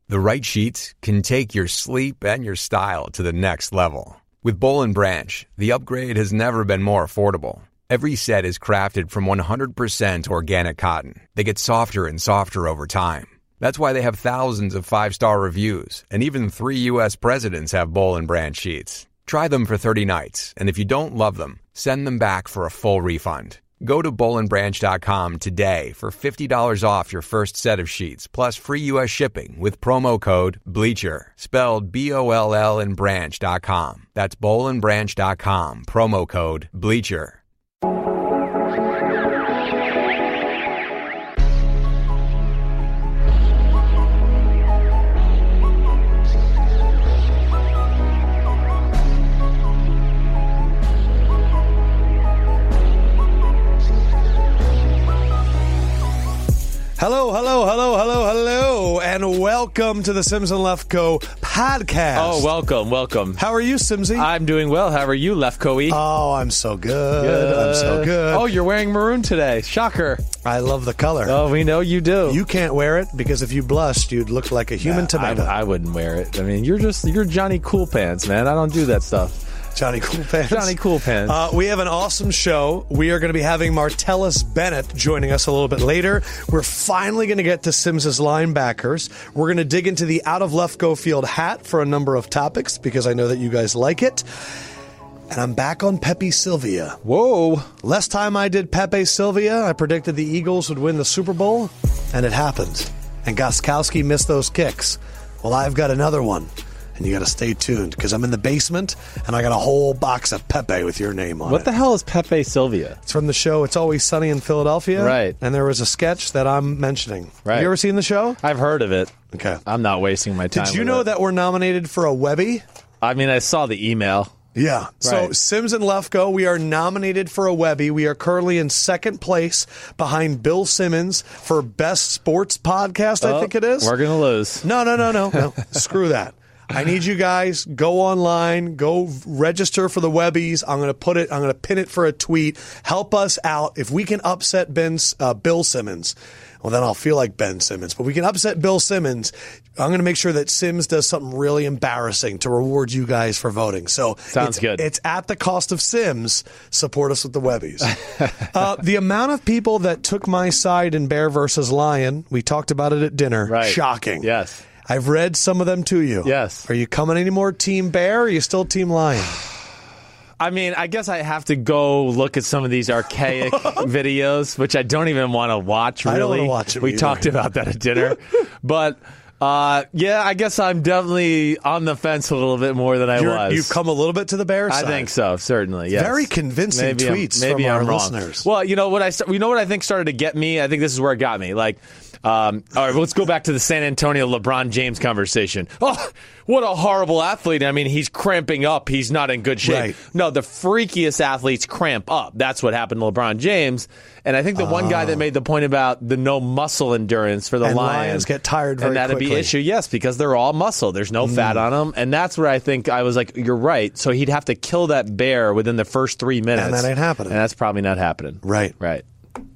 The right sheets can take your sleep and your style to the next level. With Boll & Branch, the upgrade has never been more affordable. Every set is crafted from 100% organic cotton. They get softer and softer over time. That's why they have thousands of 5-star reviews, and even 3 U.S. presidents have Boll & Branch sheets. Try them for 30 nights, and if you don't love them, send them back for a full refund. Go to bollandbranch.com today for $50 off your first set of sheets, plus free U.S. shipping with promo code BLEACHER, spelled BOLL and branch.com. That's bollandbranch.com, promo code BLEACHER. Hello, and welcome to the Sims and Lefkoe podcast. Oh, welcome. How are you, Simsy? I'm doing well. How are you, Lefkoe? Oh, I'm so good. I'm so good. Oh, you're wearing maroon today. Shocker. I love the color. Oh, we know you do. You can't wear it because if you blushed, you'd look like a human tomato. I wouldn't wear it. I mean, you're Johnny Cool Pants, man. I don't do that stuff. Johnny Cool Pants. Johnny Cool Pants. We have an awesome show. We are going to be having Martellus Bennett joining us a little bit later. We're finally going to get to Sims's linebackers. We're going to dig into the out of Lefkoe field hat for a number of topics because I know that you guys like it. And I'm back on Pepe Sylvia. Whoa. Last time I did Pepe Sylvia, I predicted the Eagles would win the Super Bowl, and it happened. And Gostkowski missed those kicks. Well, I've got another one. And you got to stay tuned because I'm in the basement and I got a whole box of Pepe with your name on it. What the hell is Pepe Sylvia? It's from the show It's Always Sunny in Philadelphia. Right. And there was a sketch that I'm mentioning. Right. Have you ever seen the show? I've heard of it. Okay. I'm not wasting my time. Did you know that we're nominated for a Webby? I mean, I saw the email. Yeah. Right. So Sims and Lefkoe, we are nominated for a Webby. We are currently in second place behind Bill Simmons for Best Sports Podcast, I think it is. We're going to lose. No. Screw that. I need you guys, go online, go register for the Webbies. I'm going to pin it for a tweet. Help us out. If we can upset Bill Simmons, well, then I'll feel like Ben Simmons. But we can upset Bill Simmons. I'm going to make sure that Sims does something really embarrassing to reward you guys for voting. So Sounds good. It's at the cost of Sims. Support us with the Webbies. The amount of people that took my side in Bear versus Lion, we talked about it at dinner. Right. Shocking. Yes. I've read some of them to you. Yes. Are you coming any more Team Bear or are you still Team Lion? I mean, I guess I have to go look at some of these archaic videos, which I don't even want to watch, really. I don't want to watch them We either. talked about that at dinner. But, yeah, I guess I'm definitely on the fence a little bit more than I was. You've come a little bit to the Bear side. I think so, certainly, yes. Very convincing tweets from our listeners. Well, you know what I think started to get me? I think this is where it got me. Like, all right, let's go back to the San Antonio LeBron James conversation. Oh, what a horrible athlete. I mean, he's cramping up. He's not in good shape. Right. No, the freakiest athletes cramp up. That's what happened to LeBron James. And I think the one guy that made the point about the no muscle endurance for the Lions get tired very and that'd quickly. be an issue, yes, because they're all muscle. There's no fat on them. And that's where I think I was like, you're right. So he'd have to kill that bear within the first 3 minutes. And that ain't happening. And that's probably not happening. Right.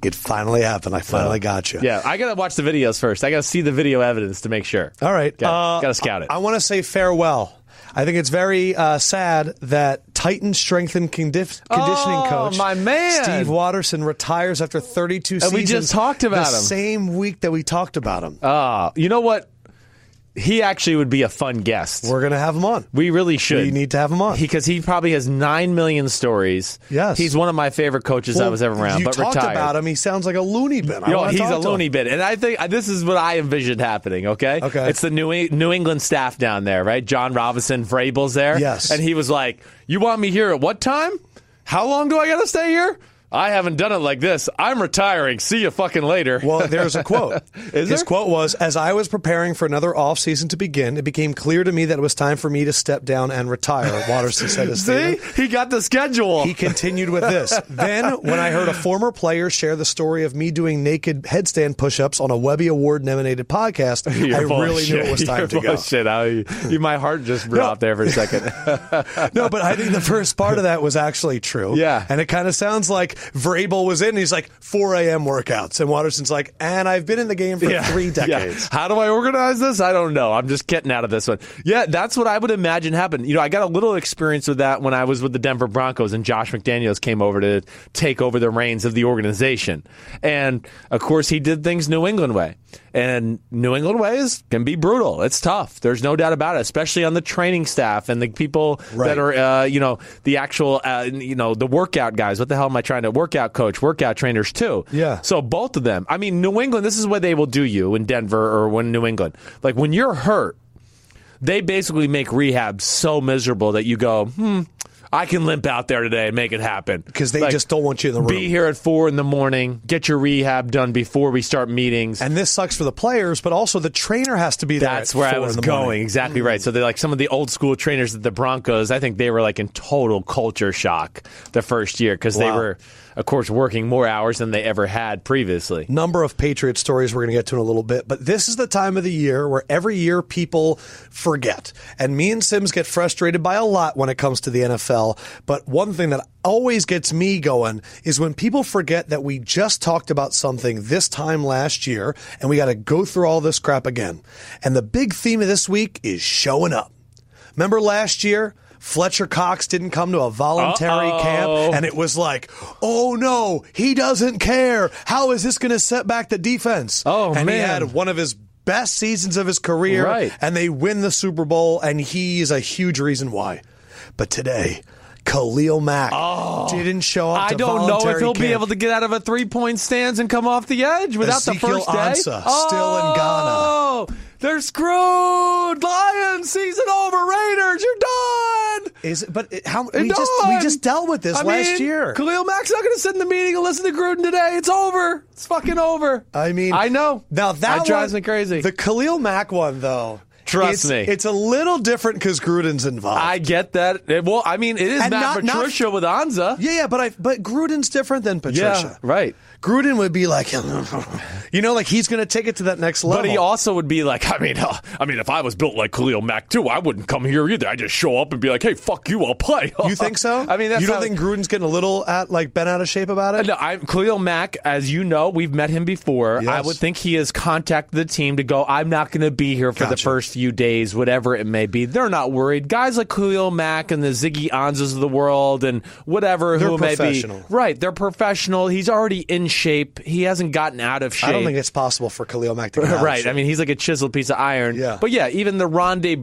It finally happened. I finally got you. Yeah, I got to watch the videos first. I got to see the video evidence to make sure. All right. Got to scout it. I want to say farewell. I think it's very sad that Titan strength and conditioning coach, my man, Steve Watterson, retires after 32 seasons. We just talked about him. The same week that we talked about him. You know what? He actually would be a fun guest. We're going to have him on. We really should. We need to have him on. Because he probably has 9 million stories. Yes. He's one of my favorite coaches I was ever around, but talked retired. about him. He sounds like a loony bin. He's a loony bin. And I think this is what I envisioned happening, okay? Okay. It's the New England staff down there, right? John Robinson, Vrabel's there. Yes. And he was like, you want me here at what time? How long do I got to stay here? I haven't done it like this. I'm retiring. See you fucking later. Well, there's a quote. His quote was, as I was preparing for another offseason to begin, it became clear to me that it was time for me to step down and retire, Watterson said to See? Steven. He got the schedule. He continued with this. Then, when I heard a former player share the story of me doing naked headstand push-ups on a Webby Award-nominated podcast, I really knew it was time to go. My heart just dropped there for a second. No, but I think the first part of that was actually true. Yeah. And it kind of sounds like Vrabel was in, and he's like, 4 a.m. workouts. And Watterson's like, and I've been in the game for 3 decades. Yeah. How do I organize this? I don't know. I'm just getting out of this one. Yeah, that's what I would imagine happened. I got a little experience with that when I was with the Denver Broncos and Josh McDaniels came over to take over the reins of the organization. And, of course, he did things New England way. And New England ways can be brutal. It's tough. There's no doubt about it, especially on the training staff and the people that are, the actual, the workout guys. What the hell am I trying to? Workout coach, workout trainers too. Yeah. So both of them. I mean, New England, this is what they will do you in Denver or when New England. Like when you're hurt, they basically make rehab so miserable that you go, I can limp out there today and make it happen. Because they just don't want you in the room. Be here at 4 a.m, get your rehab done before we start meetings. And this sucks for the players, but also the trainer has to be there. That's where I was going. Exactly right. So they're like some of the old school trainers at the Broncos, I think they were like in total culture shock the first year because they were, of course, working more hours than they ever had previously. Number of Patriot stories we're going to get to in a little bit, but this is the time of the year where every year people forget. And me and Sims get frustrated by a lot when it comes to the NFL. But one thing that always gets me going is when people forget that we just talked about something this time last year and we got to go through all this crap again. And the big theme of this week is showing up. Remember last year? Fletcher Cox didn't come to a voluntary camp, and it was like, oh no, he doesn't care. How is this going to set back the defense? And he had one of his best seasons of his career, and they win the Super Bowl, and he is a huge reason why. But today, Khalil Mack didn't show up to voluntary camp. I don't know if he'll be able to get out of a 3-point stance and come off the edge without the first day. Ansah, still in Ghana. They're screwed. Lions, season over. Raiders, you're done. Is it? But we just dealt with this last year. Khalil Mack's not going to sit in the meeting and listen to Gruden today. It's over. It's fucking over. I mean, I know. Now that drives me crazy. The Khalil Mack one, though. Trust me. It's a little different because Gruden's involved. I get that. Well, I mean, it is Matt Patricia with Ansah. Yeah, but Gruden's different than Patricia. Yeah, right. Gruden would be like, like he's going to take it to that next level. But he also would be like, I mean, if I was built like Khalil Mack too, I wouldn't come here either. I just show up and be like, hey, fuck you, I'll play. You think so? I mean, you don't think Gruden's getting a little bent out of shape about it? No, Khalil Mack, as you know, we've met him before. Yes. I would think he has contacted the team to go, I'm not going to be here for the first few days, whatever it may be. They're not worried. Guys like Khalil Mack and the Ziggy Ansahs of the world and whatever they're who may be. Professional. Right, they're professional. He's already in shape. He hasn't gotten out of shape. I don't think it's possible for Khalil Mack to get out right. of shape. I mean, he's like a chiseled piece of iron. Yeah. But yeah, even the Rondé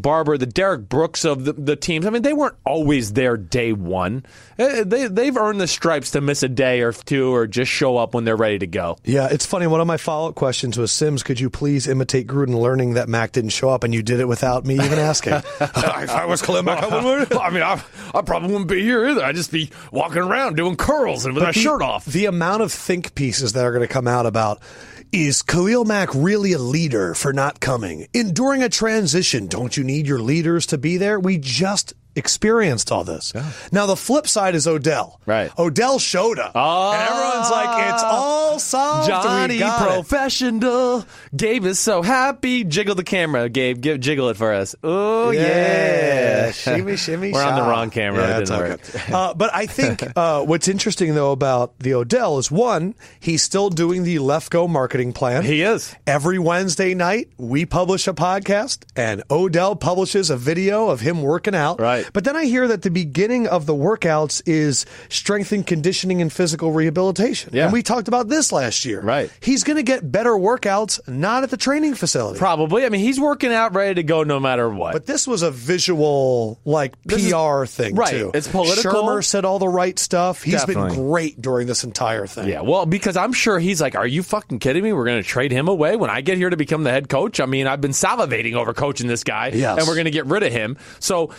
Barber, the Derek Brooks of the teams, I mean, they weren't always there day one. They've earned the stripes to miss a day or two or just show up when they're ready to go. Yeah, it's funny. One of my follow-up questions was, Sims, could you please imitate Gruden learning that Mack didn't show up, and you did it without me even asking? If I was Khalil Mack, I mean, I probably wouldn't be here either. I'd just be walking around doing curls and with my shirt off. The amount of think pieces that are going to come out about, is Khalil Mack really a leader for not coming? During a transition, don't you need your leaders to be there? We just experienced all this. Yeah. Now, the flip side is Odell. Right. Odell showed up. And everyone's like, it's all solved. Johnny Professional. Gabe is so happy. Jiggle the camera, Gabe. Jiggle it for us. Oh, yeah. Shimmy, shimmy, We're on the wrong camera. Yeah, it didn't work. But I think what's interesting, though, about the Odell is, one, he's still doing the Lefkoe marketing plan. He is. Every Wednesday night, we publish a podcast, and Odell publishes a video of him working out. Right. But then I hear that the beginning of the workouts is strength and conditioning and physical rehabilitation. Yeah. And we talked about this last year. Right. He's going to get better workouts, not at the training facility. Probably. I mean, he's working out ready to go no matter what. But this was a visual, PR thing, right. too. It's political. Shermer said all the right stuff. He's Definitely been great during this entire thing. Yeah, well, because I'm sure he's like, are you fucking kidding me? We're going to trade him away when I get here to become the head coach? I mean, I've been salivating over coaching this guy, and we're going to get rid of him. So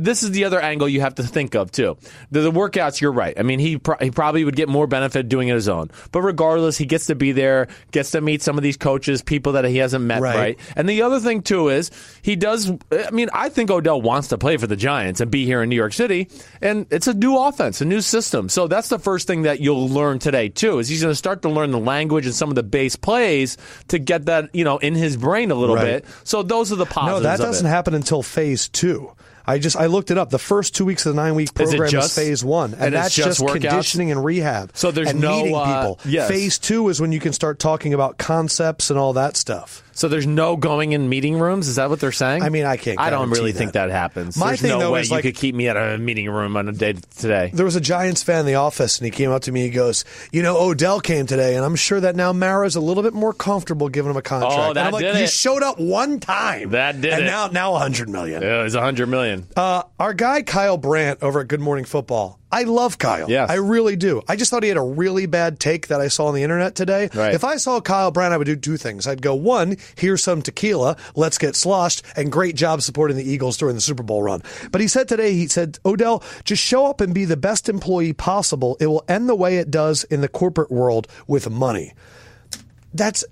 this is the other angle you have to think of, too. The workouts, you're right. I mean, he probably would get more benefit doing it his own. But regardless, he gets to be there, gets to meet some of these coaches, people that he hasn't met, right? And the other thing, too, is he does, I mean, I think Odell wants to play for the Giants and be here in New York City, and it's a new offense, a new system. So that's the first thing that you'll learn today, too, is he's going to start to learn the language and some of the base plays to get that, in his brain a little bit. So those are the positives. No, that doesn't happen until phase 2. I looked it up. The first 2 weeks of the 9-week program is phase 1, and that's just conditioning and rehab. So there's and meeting people. Yes. Phase 2 is when you can start talking about concepts and all that stuff. So there's no going in meeting rooms? Is that what they're saying? I mean, I can't. I don't really think that happens. There's no way you could keep me at a meeting room on a day today. There was a Giants fan in the office, and he came up to me. He goes, Odell came today, and I'm sure that now Mara's a little bit more comfortable giving him a contract. Oh, that did it. You showed up one time. That did and it. And now $100 million. Yeah, it was $100 million. Our guy Kyle Brandt over at Good Morning Football. I love Kyle. Yes. I really do. I just thought he had a really bad take that I saw on the internet today. Right. If I saw Kyle Brandt, I would do two things. I'd go, one, here's some tequila, let's get sloshed, and great job supporting the Eagles during the Super Bowl run. But he said today, Odell, just show up and be the best employee possible. It will end the way it does in the corporate world with money. Kyle, this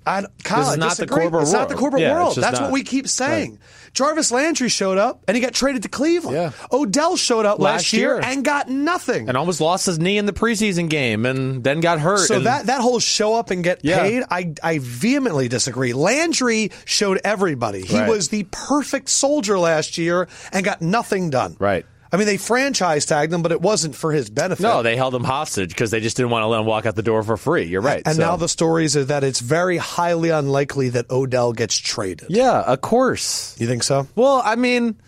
is not the corporate world. It's not the corporate world. That's not. What we keep saying. Right. Jarvis Landry showed up, and he got traded to Cleveland. Yeah. Odell showed up last year and got nothing. And almost lost his knee in the preseason game and then got hurt. So that whole show up and get paid, I vehemently disagree. Landry showed everybody. He was the perfect soldier last year and got nothing done. Right. I mean, they franchise tagged him, but it wasn't for his benefit. No, they held him hostage because they just didn't want to let him walk out the door for free. You're right. And now the stories are that it's very highly unlikely that Odell gets traded. Yeah, of course. You think so? Well, I mean,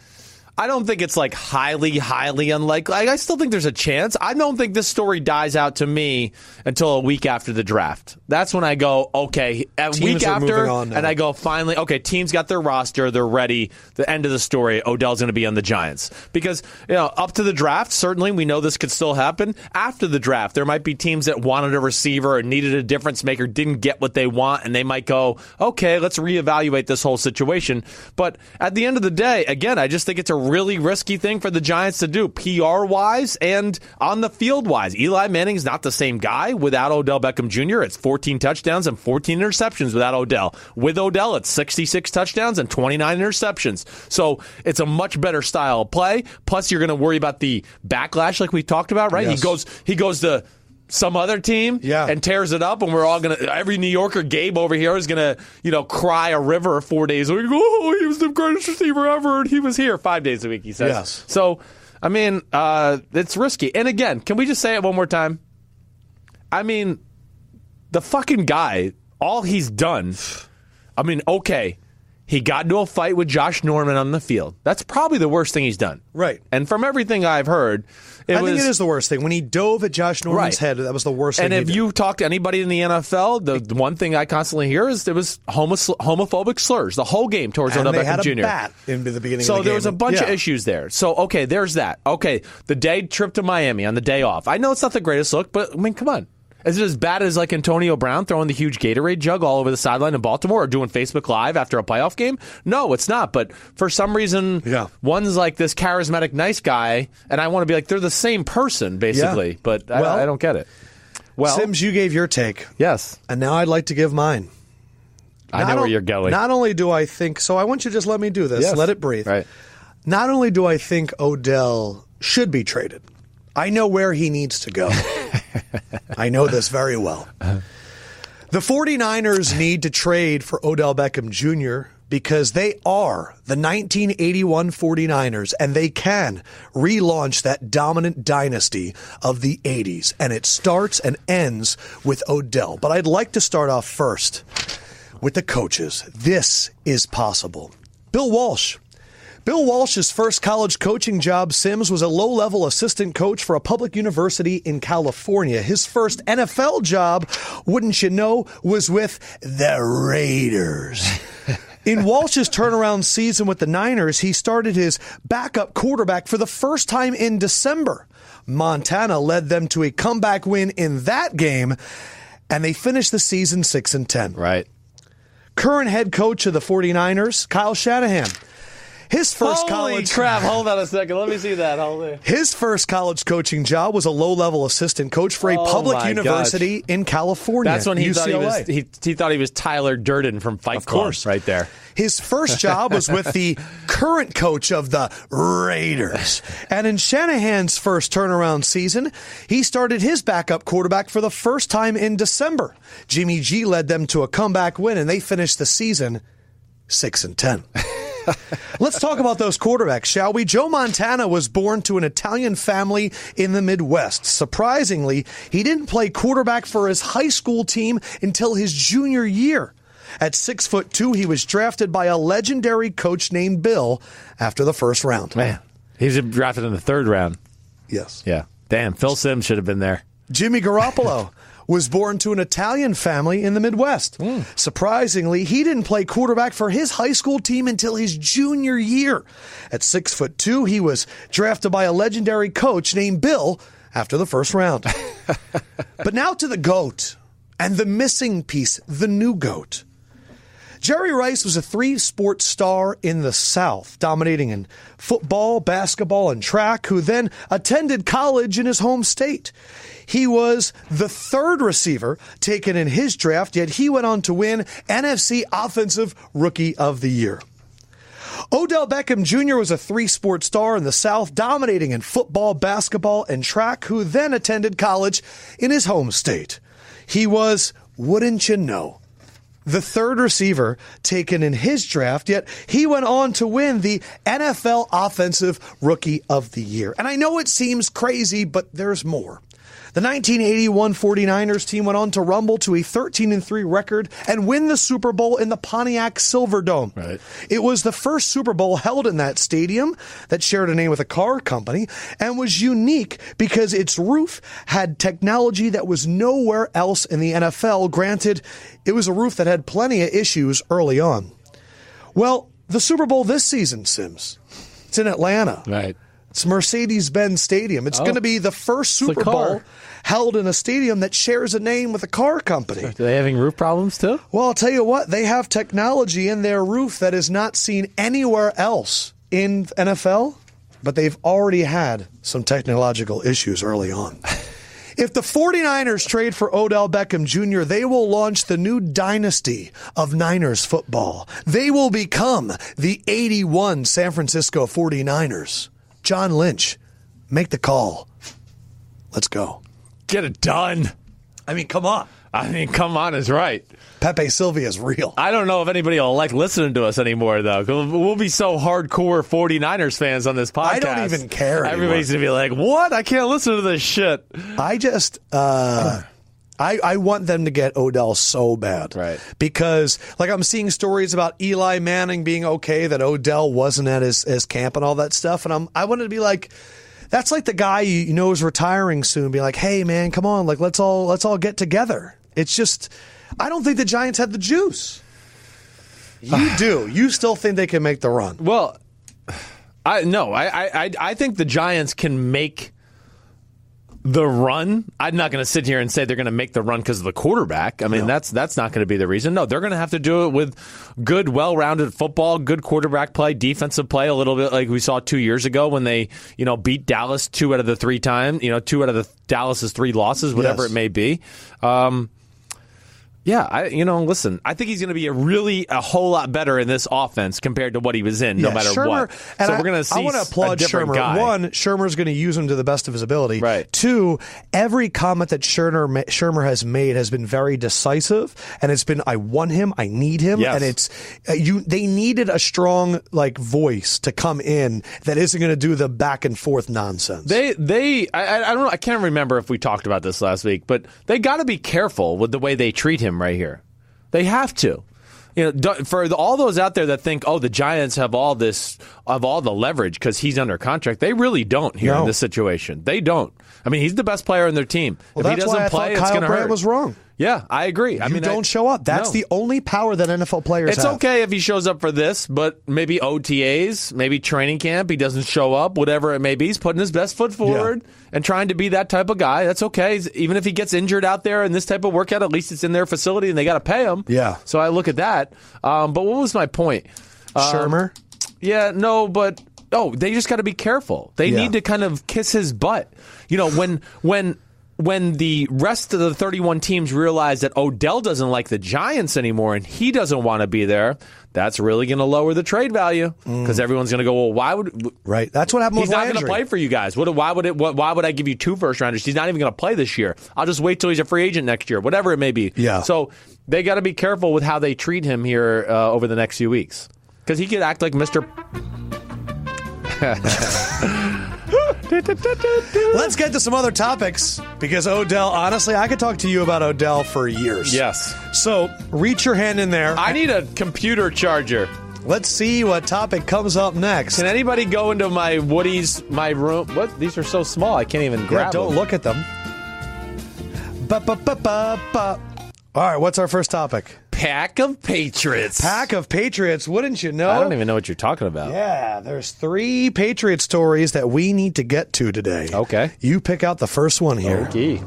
I don't think it's like highly, highly unlikely. I still think there's a chance. I don't think this story dies out to me until a week after the draft. That's when I go, okay, a week after, and I go, finally, okay, teams got their roster, they're ready. The end of the story, Odell's going to be on the Giants. Because, up to the draft, certainly we know this could still happen. After the draft, there might be teams that wanted a receiver or needed a difference maker, didn't get what they want, and they might go, okay, let's reevaluate this whole situation. But at the end of the day, again, I just think it's a really risky thing for the Giants to do, PR-wise and on the field-wise. Eli Manning's not the same guy without Odell Beckham Jr. It's 14 touchdowns and 14 interceptions without Odell. With Odell, it's 66 touchdowns and 29 interceptions. So it's a much better style of play. Plus, you're going to worry about the backlash like we talked about, right? Yes. He goes to some other team and tears it up, and we're all every New Yorker, Gabe over here, is going to, cry a river 4 days a week. Oh, he was the greatest receiver ever, and he was here 5 days a week, he says. Yes. So, I mean, it's risky. And again, can we just say it one more time? I mean, the fucking guy, all he's done, I mean, okay, he got into a fight with Josh Norman on the field. That's probably the worst thing he's done. Right. And from everything I've heard, I think it is the worst thing. When he dove at Josh Norman's head, that was the worst thing. And if you talk to anybody in the NFL, the one thing I constantly hear is there was homophobic slurs the whole game towards Odell Beckham Jr. And they had a bat in the beginning of the game. So there was a bunch of issues there. So, okay, there's that. Okay, the day trip to Miami on the day off. I know it's not the greatest look, but, I mean, come on. Is it as bad as like Antonio Brown throwing the huge Gatorade jug all over the sideline in Baltimore or doing Facebook Live after a playoff game? No, it's not. But for some reason, one's like this charismatic, nice guy, and I want to be like, they're the same person, basically. Yeah. But I don't get it. Well, Sims, you gave your take. Yes. And now I'd like to give mine. I know where you're going. Not only do I think, so I want you to just let me do this. Yes. Let it breathe. Right. Not only do I think Odell should be traded, I know where he needs to go. I know this very well. The 49ers need to trade for Odell Beckham Jr. because they are the 1981 49ers, and they can relaunch that dominant dynasty of the 80s. And it starts and ends with Odell. But I'd like to start off first with the coaches. This is possible. Bill Walsh. Bill Walsh's first college coaching job, Sims, was a low-level assistant coach for a public university in California. His first NFL job, wouldn't you know, was with the Raiders. In Walsh's turnaround season with the Niners, he started his backup quarterback for the first time in December. Montana led them to a comeback win in that game, and they finished the season 6-10. Right. Current head coach of the 49ers, Kyle Shanahan. His first Holy crap, hold on a second. Let me see that. His first college coaching job was a low-level assistant coach for a public university in California. That's when he UCLA. thought he was Tyler Durden from Fight Club. Of course. Right there. His first job was with the current coach of the Raiders. And in Shanahan's first turnaround season, he started his backup quarterback for the first time in December. Jimmy G led them to a comeback win, and they finished the season 6-10. Let's talk about those quarterbacks, shall we? Joe Montana was born to an Italian family in the Midwest. Surprisingly, he didn't play quarterback for his high school team until his junior year. At 6'2", he was drafted by a legendary coach named Bill after the first round. Man, he was drafted in the third round. Yes. Yeah. Damn, Phil Simms should have been there. Jimmy Garoppolo was born to an Italian family in the Midwest. Surprisingly, he didn't play quarterback for his high school team until his junior year. At 6'2", he was drafted by a legendary coach named Bill after the first round. But now to the GOAT and the missing piece, the new GOAT. Jerry Rice was a three-sport star in the South, dominating in football, basketball, and track, who then attended college in his home state. He was the third receiver taken in his draft, yet he went on to win NFC Offensive Rookie of the Year. Odell Beckham Jr. was a three-sport star in the South, dominating in football, basketball, and track, who then attended college in his home state. He was, wouldn't you know, the third receiver taken in his draft, yet he went on to win the NFL Offensive Rookie of the Year. And I know it seems crazy, but there's more. The 1981 49ers team went on to rumble to a 13-3 record and win the Super Bowl in the Pontiac Silverdome. Right. It was the first Super Bowl held in that stadium that shared a name with a car company and was unique because its roof had technology that was nowhere else in the NFL. Granted, it was a roof that had plenty of issues early on. Well, the Super Bowl this season, Sims, it's in Atlanta. Right. It's Mercedes-Benz Stadium. It's going to be the first Super Bowl held in a stadium that shares a name with a car company. Are they having roof problems too? Well, I'll tell you what, they have technology in their roof that is not seen anywhere else in NFL, but they've already had some technological issues early on. If the 49ers trade for Odell Beckham Jr., they will launch the new dynasty of Niners football. They will become the 81 San Francisco 49ers. John Lynch, make the call. Let's go. Get it done. I mean, come on. Come on is right. Pepe Sylvia is real. I don't know if anybody will like listening to us anymore, though. We'll be so hardcore 49ers fans on this podcast. I don't even care anymore. Everybody's going to be like, what? I can't listen to this shit. I just... I want them to get Odell so bad. Right. Because, like, I'm seeing stories about Eli Manning being okay, that Odell wasn't at his camp and all that stuff. And I wanted to be like, that's like the guy you know is retiring soon. Be like, hey, man, come on. Like, let's all get together. It's just, I don't think the Giants had the juice. You do. You still think they can make the run? Well, I think the Giants can make the run. I'm not going to sit here and say they're going to make the run because of the quarterback. I mean, that's not going to be the reason. No, they're going to have to do it with good, well-rounded football, good quarterback play, defensive play, a little bit like we saw 2 years ago when they, beat Dallas 2 out of the 3 times, 2 out of the Dallas's 3 losses, whatever it may be. Yeah, listen, I think he's going to be a whole lot better in this offense compared to what he was in, no matter Shurmur, what. So we're going to see I want to applaud a different Shurmur. guy. One, Shurmur's going to use him to the best of his ability. Right. 2, every comment that Shurmur has made has been very decisive, and it's been, I want him, I need him, Yes. and it's they needed a strong voice to come in that isn't going to do the back and forth nonsense. I don't know. I can't remember if we talked about this last week, but they got to be careful with the way they treat him right here. They have to. For all those out there that think, the Giants have all the leverage because he's under contract, they really don't here in this situation. They don't. I mean, he's the best player on their team. Well, if he doesn't play, it's going to hurt. Kyle Brandt was wrong. Yeah, I agree. You don't show up. That's the only power that NFL players have. It's okay if he shows up for this, but maybe OTAs, maybe training camp, he doesn't show up, whatever it may be. He's putting his best foot forward and trying to be that type of guy. That's okay. Even if he gets injured out there in this type of workout, at least it's in their facility and they got to pay him. Yeah. So I look at that. But what was my point? Shurmur? Yeah, no, but... they just got to be careful. They need to kind of kiss his butt. When the rest of the 31 teams realize that Odell doesn't like the Giants anymore and he doesn't want to be there, that's really going to lower the trade value because everyone's going to go, well, why would... Right. That's what happened with Landry. He's not going to play for you guys. Why would I give you 2 first-rounders? He's not even going to play this year. I'll just wait till he's a free agent next year, whatever it may be. Yeah. So they got to be careful with how they treat him here over the next few weeks. Because he could act like Mr. Let's get to some other topics, because Odell, honestly, I could talk to you about Odell for years. Yes. So reach your hand in there. I need a computer charger. Let's see what topic comes up next. Can anybody go into my my room? What? These are so small. I can't even grab don't them. look at them. Ba-ba-ba-ba-ba. All right, what's our first topic? Pack of Patriots. Pack of Patriots. Wouldn't you know? I don't even know what you're talking about. Yeah, there's 3 Patriot stories that we need to get to today. Okay. You pick out the first one here. Okay.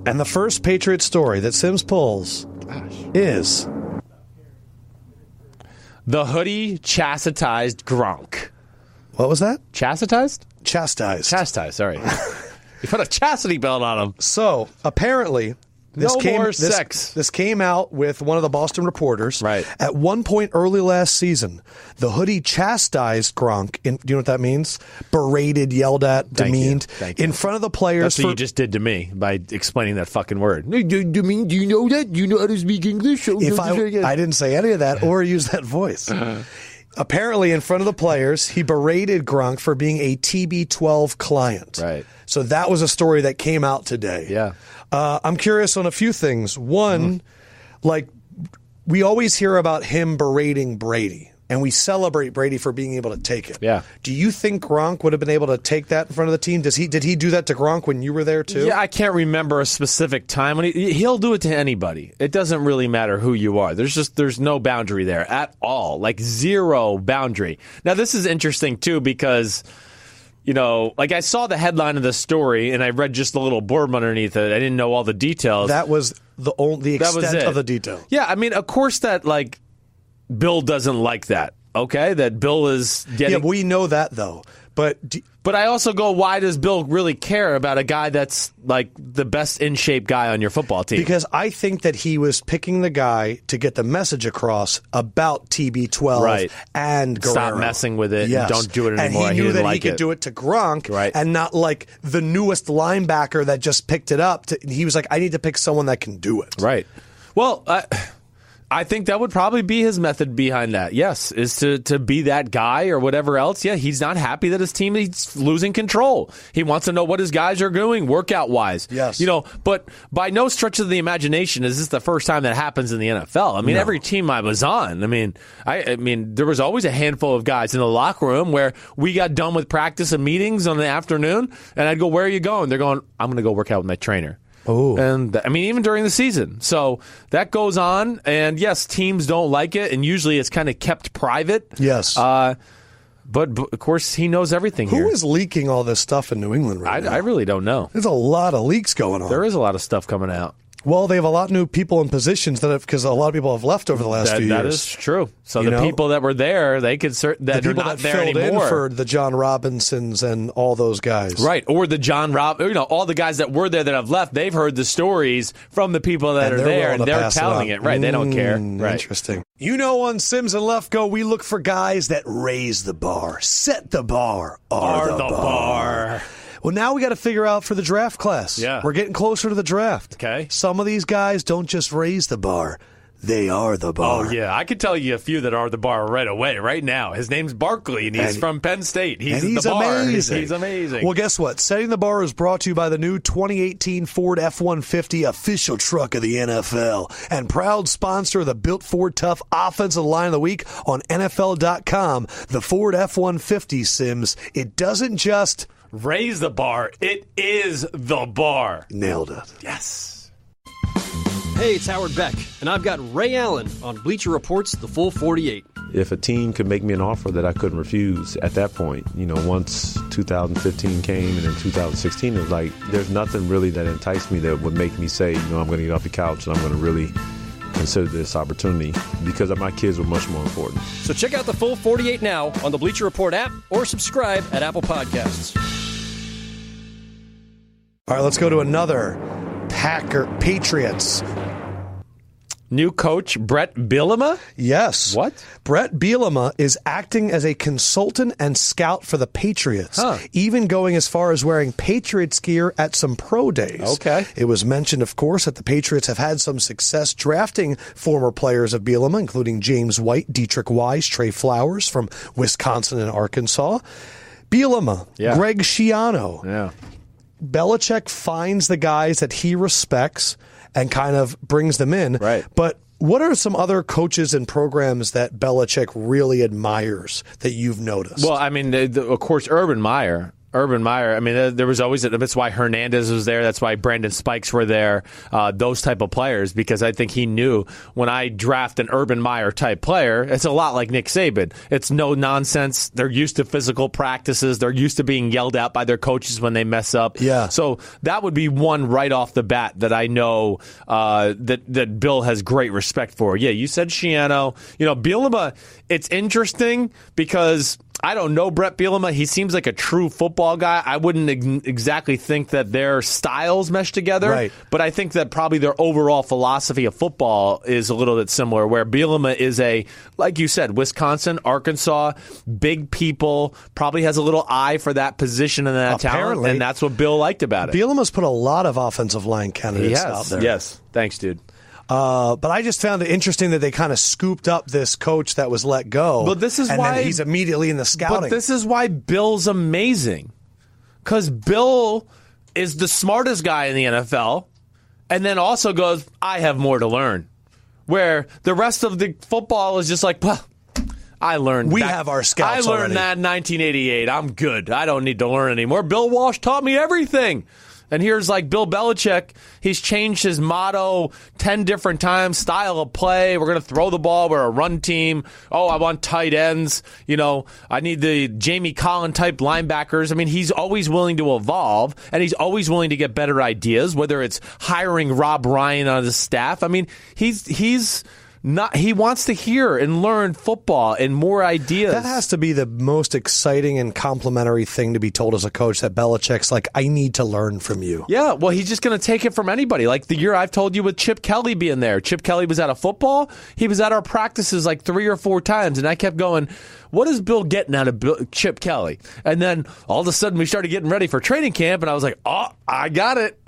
And the first Patriot story that Sims pulls is... The hoodie chastised Gronk. What was that? Chastised? Chastised. Chastised, sorry. You put a chastity belt on him. So, apparently... This came out with one of the Boston reporters. Right. At one point early last season, the hoodie chastised Gronk. Do you know what that means? Berated, yelled at, demeaned. Thank you. In front of the players. That's what you just did to me by explaining that fucking word. Do you know that? Do you know how to speak English? I didn't say any of that or use that voice. Apparently, in front of the players, he berated Gronk for being a TB12 client. Right. So that was a story that came out today. Yeah. I'm curious on a few things. One, like, we always hear about him berating Brady, and we celebrate Brady for being able to take it. Yeah. Do you think Gronk would have been able to take that in front of the team? Did he do that to Gronk when you were there too? Yeah, I can't remember a specific time when he'll do it to anybody. It doesn't really matter who you are. There's no boundary there at all. Like, zero boundary. Now, this is interesting too, because like, I saw the headline of the story and I read just the little blurb underneath it. I didn't know all the details. That was the extent of the detail. Yeah, I mean, of course that, like, Bill doesn't like that, okay? That Bill is getting... Yeah, we know that, though. But I also go, why does Bill really care about a guy that's, like, the best in-shape guy on your football team? Because I think that he was picking the guy to get the message across about TB12 and Guerrero. Stop messing with it. Yes. And don't do it anymore. And he knew that he could do it to Gronk and not like the newest linebacker that just picked it up. He was like, I need to pick someone that can do it. Right. Well, I think that would probably be his method behind that. Yes, is to be that guy or whatever else. Yeah, he's not happy that his team is losing control. He wants to know what his guys are doing workout-wise. Yes. But by no stretch of the imagination is this the first time that happens in the NFL. I mean, every team I was on, I mean, there was always a handful of guys in the locker room where we got done with practice and meetings on the afternoon, and I'd go, where are you going? They're going, I'm going to go work out with my trainer. Oh. And I mean, even during the season. So that goes on. And yes, teams don't like it. And usually it's kind of kept private. Yes. But of course, he knows everything here. Who is leaking all this stuff in New England right now? I really don't know. There's a lot of leaks going on. There is a lot of stuff coming out. Well, they have a lot of new people in positions because a lot of people have left over the last few years. That is true. So the people that were there, they could that are not there anymore. Filled in for the John Robinsons and all those guys, right? Or the all the guys that were there that have left. They've heard the stories from the people that are there, and they're telling it. Right? They don't care. Right. Interesting. On Sims and Lefkoe, we look for guys that raise the bar, set the bar, are the bar. Well, now we got to figure out for the draft class. Yeah. We're getting closer to the draft. Okay. Some of these guys don't just raise the bar. They are the bar. Oh, yeah. I could tell you a few that are the bar right away, right now. His name's Barkley, and he's from Penn State. He's the bar. Amazing. He's amazing. Well, guess what? Setting the Bar is brought to you by the new 2018 Ford F-150, official truck of the NFL, and proud sponsor of the Built Ford Tough Offensive Line of the Week on NFL.com. The Ford F-150, Sims, it doesn't just... raise the bar. It is the bar. Nailed it. Yes. Hey, it's Howard Beck, and I've got Ray Allen on Bleacher Report's The Full 48. If a team could make me an offer that I couldn't refuse at that point, once 2015 came and then 2016, it was like there's nothing really that enticed me that would make me say, I'm going to get off the couch and I'm going to really consider this opportunity because my kids were much more important. So check out The Full 48 now on the Bleacher Report app or subscribe at Apple Podcasts. All right, let's go to another Patriots. New coach Brett Bielema? Yes. What? Brett Bielema is acting as a consultant and scout for the Patriots, even going as far as wearing Patriots gear at some pro days. Okay. It was mentioned, of course, that the Patriots have had some success drafting former players of Bielema, including James White, Dietrich Wise, Trey Flowers from Wisconsin and Arkansas. Bielema, Greg Schiano. Yeah. Belichick finds the guys that he respects and kind of brings them in. Right. But what are some other coaches and programs that Belichick really admires that you've noticed? Well, I mean, of course, Urban Meyer. I mean, there was always, that's why Hernandez was there. That's why Brandon Spikes were there. Those type of players, because I think he knew when I draft an Urban Meyer type player, it's a lot like Nick Saban. It's no nonsense. They're used to physical practices. They're used to being yelled at by their coaches when they mess up. Yeah. So that would be one right off the bat that I know that Bill has great respect for. Yeah, you said Schiano. Bielema, it's interesting because I don't know Brett Bielema. He seems like a true football guy. I wouldn't exactly think that their styles mesh together, right. But I think that probably their overall philosophy of football is a little bit similar, where Bielema is like you said, Wisconsin, Arkansas, big people, probably has a little eye for that position and that talent, and that's what Bill liked about it. Bielema's put a lot of offensive line candidates out there. Yes. Thanks, dude. But I just found it interesting that they kind of scooped up this coach that was let go. But this is why then he's immediately in the scouting. But this is why Bill's amazing, because Bill is the smartest guy in the NFL, and then also goes, "I have more to learn." Where the rest of the football is just like, well, I learned. We have our scouts I learned already. that in 1988. I'm good. I don't need to learn anymore. Bill Walsh taught me everything. And here's like Bill Belichick. He's changed his motto 10 different times. Style of play. We're going to throw the ball. We're a run team. Oh, I want tight ends. I need the Jamie Collin type linebackers. I mean, he's always willing to evolve, and he's always willing to get better ideas, whether it's hiring Rob Ryan on his staff. I mean, he's not. He wants to hear and learn football and more ideas. That has to be the most exciting and complimentary thing to be told as a coach, that Belichick's like, I need to learn from you. Yeah, well, he's just going to take it from anybody. Like the year I've told you with Chip Kelly being there. Chip Kelly was at a football. He was at our practices like 3 or 4 times, and I kept going, what is Bill getting out of Chip Kelly? And then all of a sudden we started getting ready for training camp, and I was like, oh, I got it.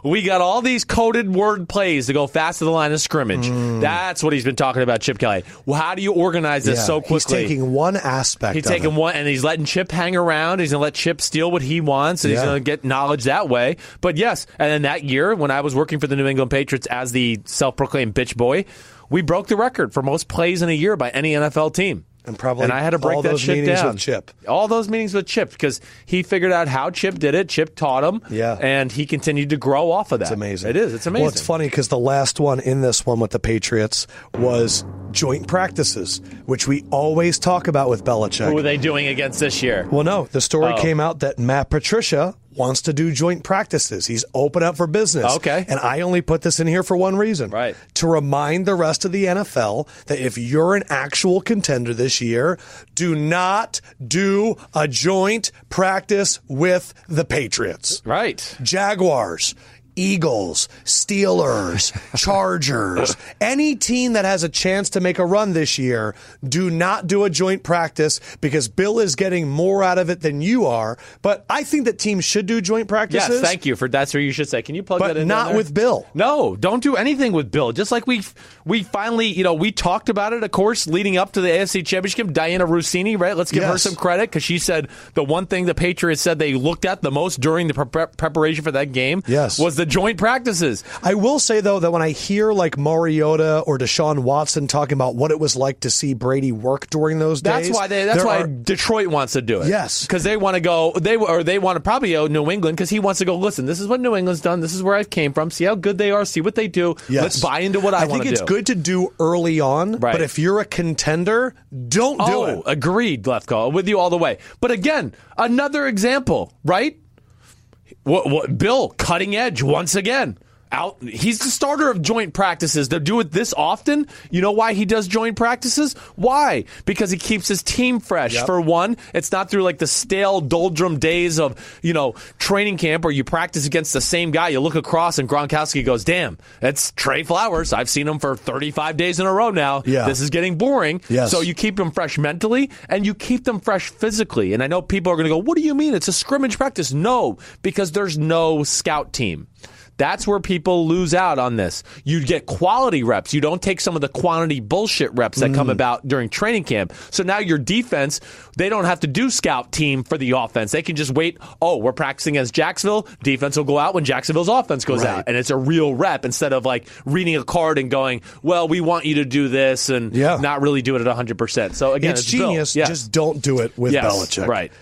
We got all these coded word plays to go fast to the line of scrimmage. That's what he's been talking about, Chip Kelly. Well, how do you organize this so quickly? He's taking one aspect He's taking one, and he's letting Chip hang around. He's going to let Chip steal what he wants, and he's going to get knowledge that way. But yes, and then that year when I was working for the New England Patriots as the self-proclaimed bitch boy, we broke the record for most plays in a year by any NFL team. And I had to break all that those shit meetings down. with Chip. All those meetings with Chip, because he figured out how Chip did it. Chip taught him, Yeah. and he continued to grow off of that. It's amazing. It is. It's amazing. Well, it's funny because the last one in this one with the Patriots was joint practices, which we always talk about with Belichick. Who are they doing against this year? Well, no. The story came out that Matt Patricia wants to do joint practices. He's open up for business. Okay. And I only put this in here for one reason. Right. To remind the rest of the NFL that if you're an actual contender this year, do not do a joint practice with the Patriots. Right. Jaguars, Eagles, Steelers, Chargers, any team that has a chance to make a run this year, do not do a joint practice, because Bill is getting more out of it than you are. But I think that teams should do joint practices. Yes, thank you for that's what you should say. Can you plug But that in? not there? with Bill. No, don't do anything with Bill. Just like we finally, we talked about it, of course, leading up to the AFC Championship. Diana Rossini, right? Let's give her some credit, because she said the one thing the Patriots said they looked at the most during the preparation for that game was the joint practices. I will say, though, that when I hear like Mariota or Deshaun Watson talking about what it was like to see Brady work during those days, that's why Detroit wants to do it. Yes, because they want to go. They want to probably go New England, because he wants to go. Listen, this is what New England's done. This is where I came from. See how good they are. See what they do. Yes. Let's buy into what I want to do. I think it's good to do early on, right. But if you're a contender, don't do it. Agreed, Lefkoe. With you all the way. But again, another example, right? What Bill, cutting edge once again. He's the starter of joint practices. They do it this often. You know why he does joint practices? Why? Because he keeps his team fresh. Yep. For one, it's not through like the stale doldrum days of, training camp where you practice against the same guy. You look across and Gronkowski goes, damn, that's Trey Flowers. I've seen him for 35 days in a row now. Yeah. This is getting boring. Yes. So you keep them fresh mentally and you keep them fresh physically. And I know people are going to go, what do you mean? It's a scrimmage practice. No, because there's no scout team. That's where people lose out on this. You get quality reps. You don't take some of the quantity bullshit reps that come about during training camp. So now your defense, they don't have to do scout team for the offense. They can just wait. Oh, we're practicing against Jacksonville. Defense will go out when Jacksonville's offense goes out. And it's a real rep instead of like reading a card and going, well, we want you to do this and not really do it at 100%. So again, it's genius. Yes. Just don't do it with Belichick. Right.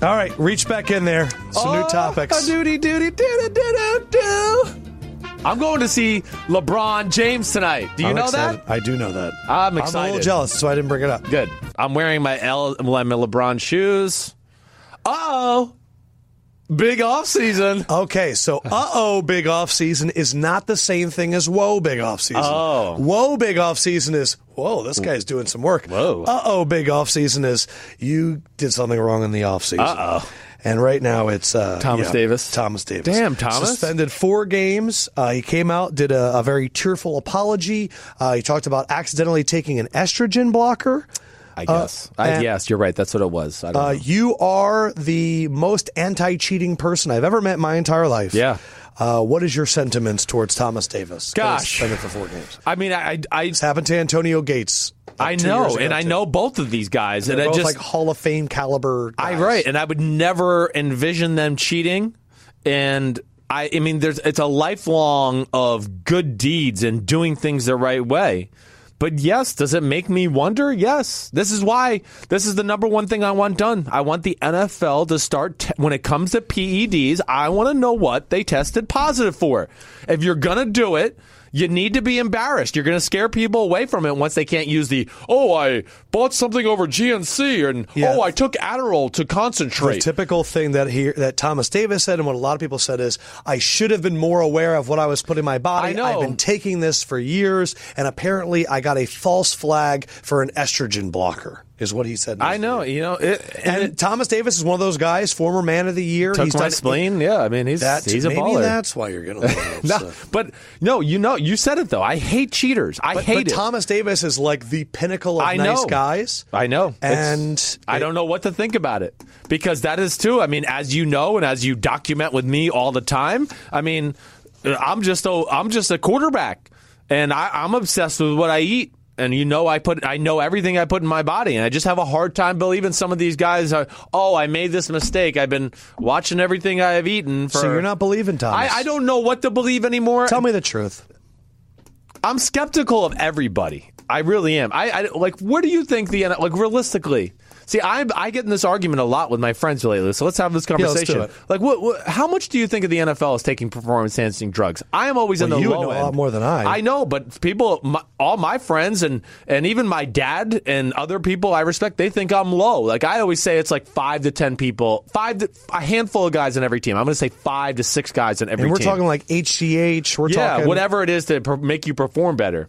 All right, reach back in there. Some new topics. I'm going to see LeBron James tonight. Do you know that? I do know that. I'm excited. I'm a little jealous, so I didn't bring it up. Good. I'm wearing my LeBron shoes. Uh-oh. Big off season. Okay, so big off season is not the same thing as whoa, big off season. Oh. Whoa, big off season is, whoa, this guy's doing some work. Whoa. Big off season is, you did something wrong in the off season. And right now it's Thomas Davis. Thomas Davis. Damn, Thomas. Suspended 4 games. He came out, did a very tearful apology. He talked about accidentally taking an estrogen blocker. I guess. Yes, you're right. That's what it was. I don't know. You are the most anti-cheating person I've ever met in my entire life. Yeah. What is your sentiments towards Thomas Davis? Gosh. Suspended for 4 games. I mean, It's happened to Antonio Gates. I know, and I know both of these guys. They're and both I just like Hall of Fame caliber guys. Right, and I would never envision them cheating. And I mean, it's a lifelong of good deeds and doing things the right way. But yes, does it make me wonder? Yes. This is the number one thing I want done. I want the NFL to start, when it comes to PEDs, I want to know what they tested positive for. If you're going to do it, you need to be embarrassed. You're going to scare people away from it once they can't use I bought something over GNC and I took Adderall to concentrate. The typical thing that Thomas Davis said and what a lot of people said is, I should have been more aware of what I was putting in my body. I know. I've been taking this for years, and apparently I got a false flag for an estrogen blocker. Is what he said. I know, and Thomas Davis is one of those guys, former Man of the Year. Took my spleen. Yeah, I mean, he's a baller. Maybe that's why you're going to love you said it though. I hate cheaters. I hate it. Thomas Davis is like the pinnacle of nice guys. I know, and I don't know what to think about it because that is too. I mean, as you know, and as you document with me all the time. I mean, I'm just a quarterback, and I'm obsessed with what I eat. And I know everything I put in my body, and I just have a hard time believing some of these guys are, I made this mistake. I've been watching everything I have eaten for. So you're not believing, Thomas? I don't know what to believe anymore. Tell me the truth. I'm skeptical of everybody. I really am. I where do you think realistically? See, I get in this argument a lot with my friends lately, so let's have this conversation. Yeah, let's do it. How much do you think of the NFL is taking performance-enhancing drugs? I am always in the low end. You know a lot more than I. I know, but all my friends and even my dad and other people I respect, they think I'm low. Like I always say, it's like 5 to 10 people, a handful of guys in every team. I'm going to say 5 to 6 guys in every team. And we're talking like HGH. We're talking whatever it is to make you perform better.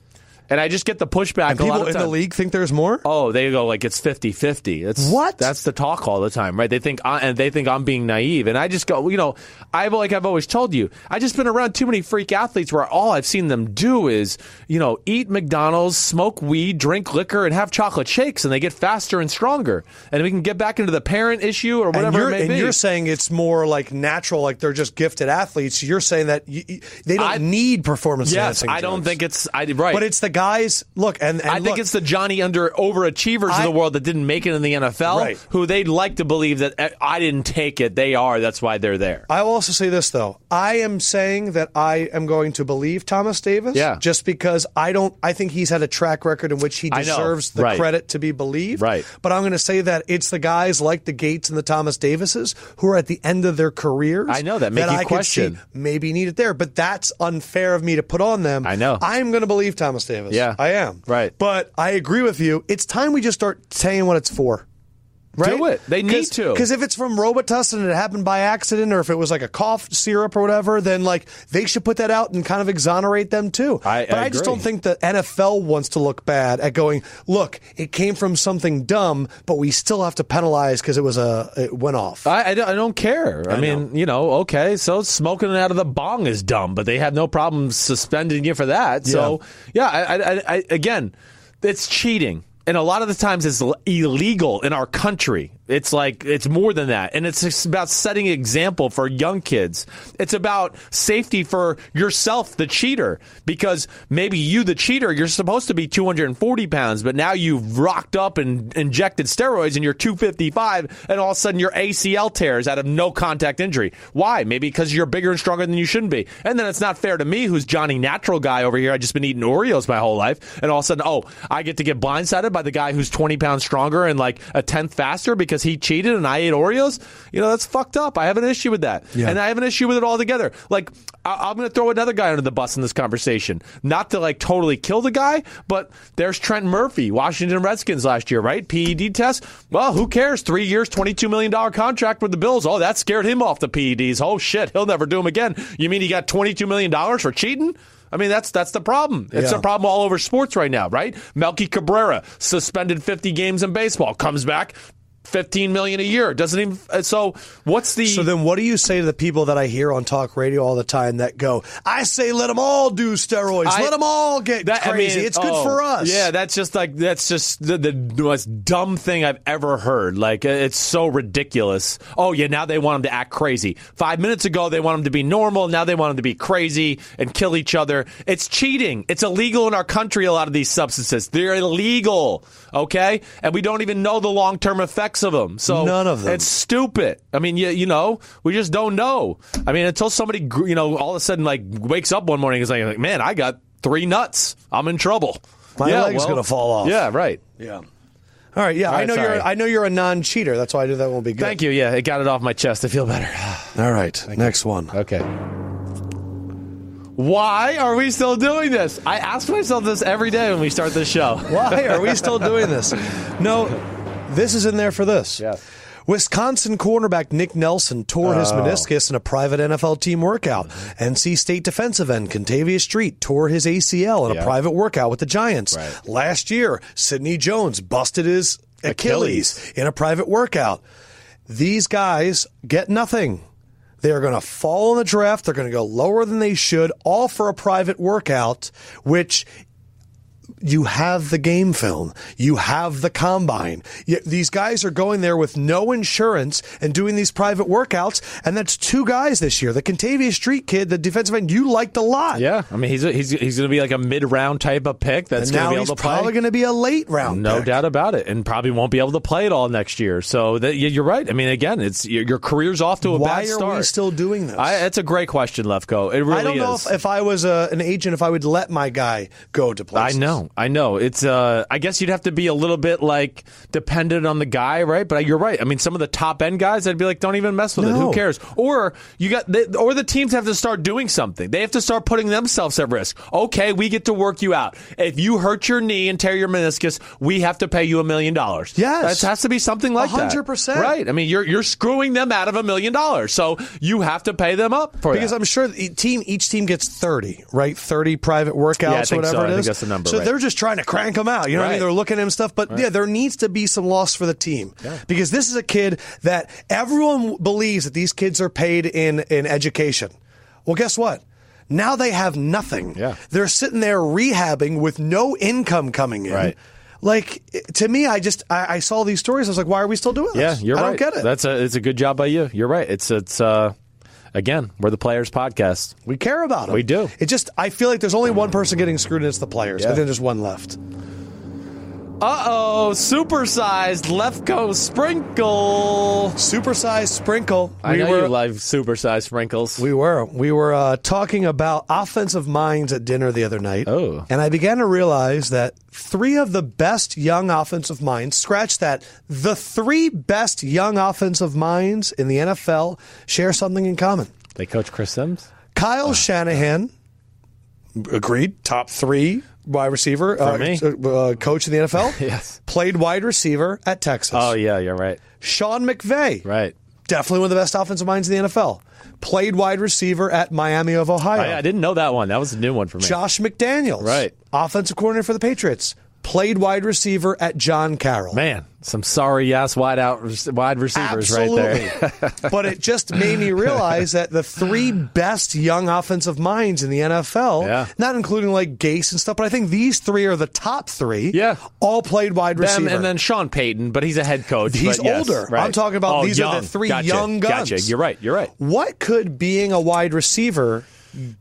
And I just get the pushback. And people in the league think there's more? Oh, they go like it's 50-50. What? That's the talk all the time, right? They think I'm being naive, and I just go, I've always told you, I just been around too many freak athletes where all I've seen them do is, eat McDonald's, smoke weed, drink liquor, and have chocolate shakes, and they get faster and stronger. And we can get back into the parent issue or whatever it may be. And you're saying it's more like natural, like they're just gifted athletes. You're saying that they don't need performance enhancing drugs. I don't think it's right, but it's the guys. Look, and I think it's the Johnny overachievers of the world that didn't make it in the NFL, who they'd like to believe that I didn't take it. They are. That's why they're there. I will also say this though. I am saying that I am going to believe Thomas Davis. Yeah. Just because I think he's had a track record in which he deserves the credit to be believed. Right. But I'm going to say that it's the guys like the Gates and the Thomas Davises who are at the end of their careers. I know that make you question. Maybe need it there, but that's unfair of me to put on them. I know. I'm going to believe Thomas Davis. Yeah. I am. Right. But I agree with you. It's time we just start saying what it's for. Right? Do it. They need to. Because if it's from Robitussin and it happened by accident, or if it was like a cough syrup or whatever, then like they should put that out and kind of exonerate them too. I just don't think the NFL wants to look bad at going, look, it came from something dumb, but we still have to penalize because it went off. I don't care. I mean, okay, so smoking it out of the bong is dumb, but they have no problem suspending you for that. So, again, it's cheating. And a lot of the times it's illegal in our country. It's more than that. And it's about setting an example for young kids. It's about safety for yourself, the cheater. Because maybe you, the cheater, you're supposed to be 240 pounds, but now you've rocked up and injected steroids and you're 255, and all of a sudden your ACL tears out of no contact injury. Why? Maybe because you're bigger and stronger than you shouldn't be. And then it's not fair to me, who's Johnny Natural guy over here. I've just been eating Oreos my whole life. And all of a sudden, I get to get blindsided by the guy who's 20 pounds stronger and like a tenth faster because he cheated and I ate Oreos. That's fucked up. I have an issue with that. Yeah. And I have an issue with it altogether. Like, I'm going to throw another guy under the bus in this conversation. Not to like totally kill the guy, but there's Trent Murphy, Washington Redskins last year, right? PED test. Well, who cares? 3 years, $22 million contract with the Bills. Oh, that scared him off the PEDs. Oh, shit. He'll never do them again. You mean he got $22 million for cheating? I mean, that's the problem. It's a problem all over sports right now, right? Melky Cabrera, suspended 50 games in baseball, comes back, $15 million a year. Doesn't even. So what's the? So then, what do you say to the people that I hear on talk radio all the time that go, "I say let them all do steroids, let them all get crazy. It's good for us." Yeah, that's just the most dumb thing I've ever heard. Like, it's so ridiculous. Oh yeah, now they want them to act crazy. 5 minutes ago they want them to be normal. Now they want them to be crazy and kill each other. It's cheating. It's illegal in our country. A lot of these substances, they're illegal. Okay, and we don't even know the long-term effects of them. So none of them. It's stupid. I mean, we just don't know. I mean, until somebody, all of a sudden, like, wakes up one morning and is like, man, I got 3 nuts. I'm in trouble. My leg's going to fall off. Yeah, right. Yeah. All right. Yeah, I know you're a non-cheater. That's why I do that. Won't be good. Thank you. Yeah, it got it off my chest. I feel better. All right. Next one. Okay. Why are we still doing this? I ask myself this every day when we start this show. Why are we still doing this? No, this is in there for this. Yeah. Wisconsin cornerback Nick Nelson tore his meniscus in a private NFL team workout. NC State defensive end Contavious Street tore his ACL in a private workout with the Giants. Right. Last year, Sidney Jones busted his Achilles in a private workout. These guys get nothing. They are going to fall in the draft. They're going to go lower than they should, all for a private workout, which you have the game film. You have the combine. These guys are going there with no insurance and doing these private workouts, and that's 2 guys this year. The Contavious Street kid, the defensive end, you liked a lot. Yeah, I mean, he's going to be like a mid-round type of pick that's going to be able to play. Now he's probably going to be a late-round No pick. doubt about it, and probably won't be able to play it all next year. So you're right. I mean, again, it's your career's off to a bad start. Why are we still doing this? It's a great question, Lefkoe. It really is. I don't know if I was an agent, if I would let my guy go to places. I know. It's I guess you'd have to be a little bit like dependent on the guy, right? But you're right. I mean, some of the top end guys, I'd be like, don't even mess with it. Who cares? Or the teams have to start doing something. They have to start putting themselves at risk. Okay, we get to work you out. If you hurt your knee and tear your meniscus, we have to pay you $1 million. Yes, that has to be something like 100%. That. Right? I mean, you're screwing them out of $1 million, so you have to pay them up for because that. I'm sure each team gets 30, right? 30 private workouts, or whatever it is. I think that's the number. So right. they're just trying to crank them out. You know what I mean? They're looking at him stuff, but there needs to be some loss for the team because this is a kid that everyone believes that these kids are paid in education. Well, guess what? Now they have nothing. Yeah. They're sitting there rehabbing with no income coming in. Right. Like, to me, I saw these stories. I was like, why are we still doing this? Yeah, you're right. I don't get it. It's a good job by you. You're right. It's again, we're the Players Podcast. We care about them. We do. I feel like there's only one person getting screwed and it's the players. And then there's one left. Supersized Lefkoe Sprinkle. Supersized Sprinkle. I know you love supersized sprinkles. We were talking about offensive minds at dinner the other night. Oh. And I began to realize that 3 of the best young offensive minds, scratch that, the 3 best young offensive minds in the NFL share something in common. They coach Chris Sims? Kyle Shanahan, Agreed. Top 3 wide receiver. For me? Coach in the NFL. Yes. Played wide receiver at Texas. Oh, yeah, you're right. Sean McVay. Right. Definitely one of the best offensive minds in the NFL. Played wide receiver at Miami of Ohio. I didn't know that one. That was a new one for me. Josh McDaniels. Right. Offensive coordinator for the Patriots. Played wide receiver at John Carroll. Man, some sorry-ass wide receivers Absolutely. right there. But it just made me realize that the 3 best young offensive minds in the NFL, not including like Gase and stuff, but I think these 3 are the top 3. Yeah. All played wide receiver. And then Sean Payton, but he's a head coach. He's but yes, older. right. I'm talking about these young. are the 3 Gotcha. young guns. Gotcha. You're right. What could being a wide receiver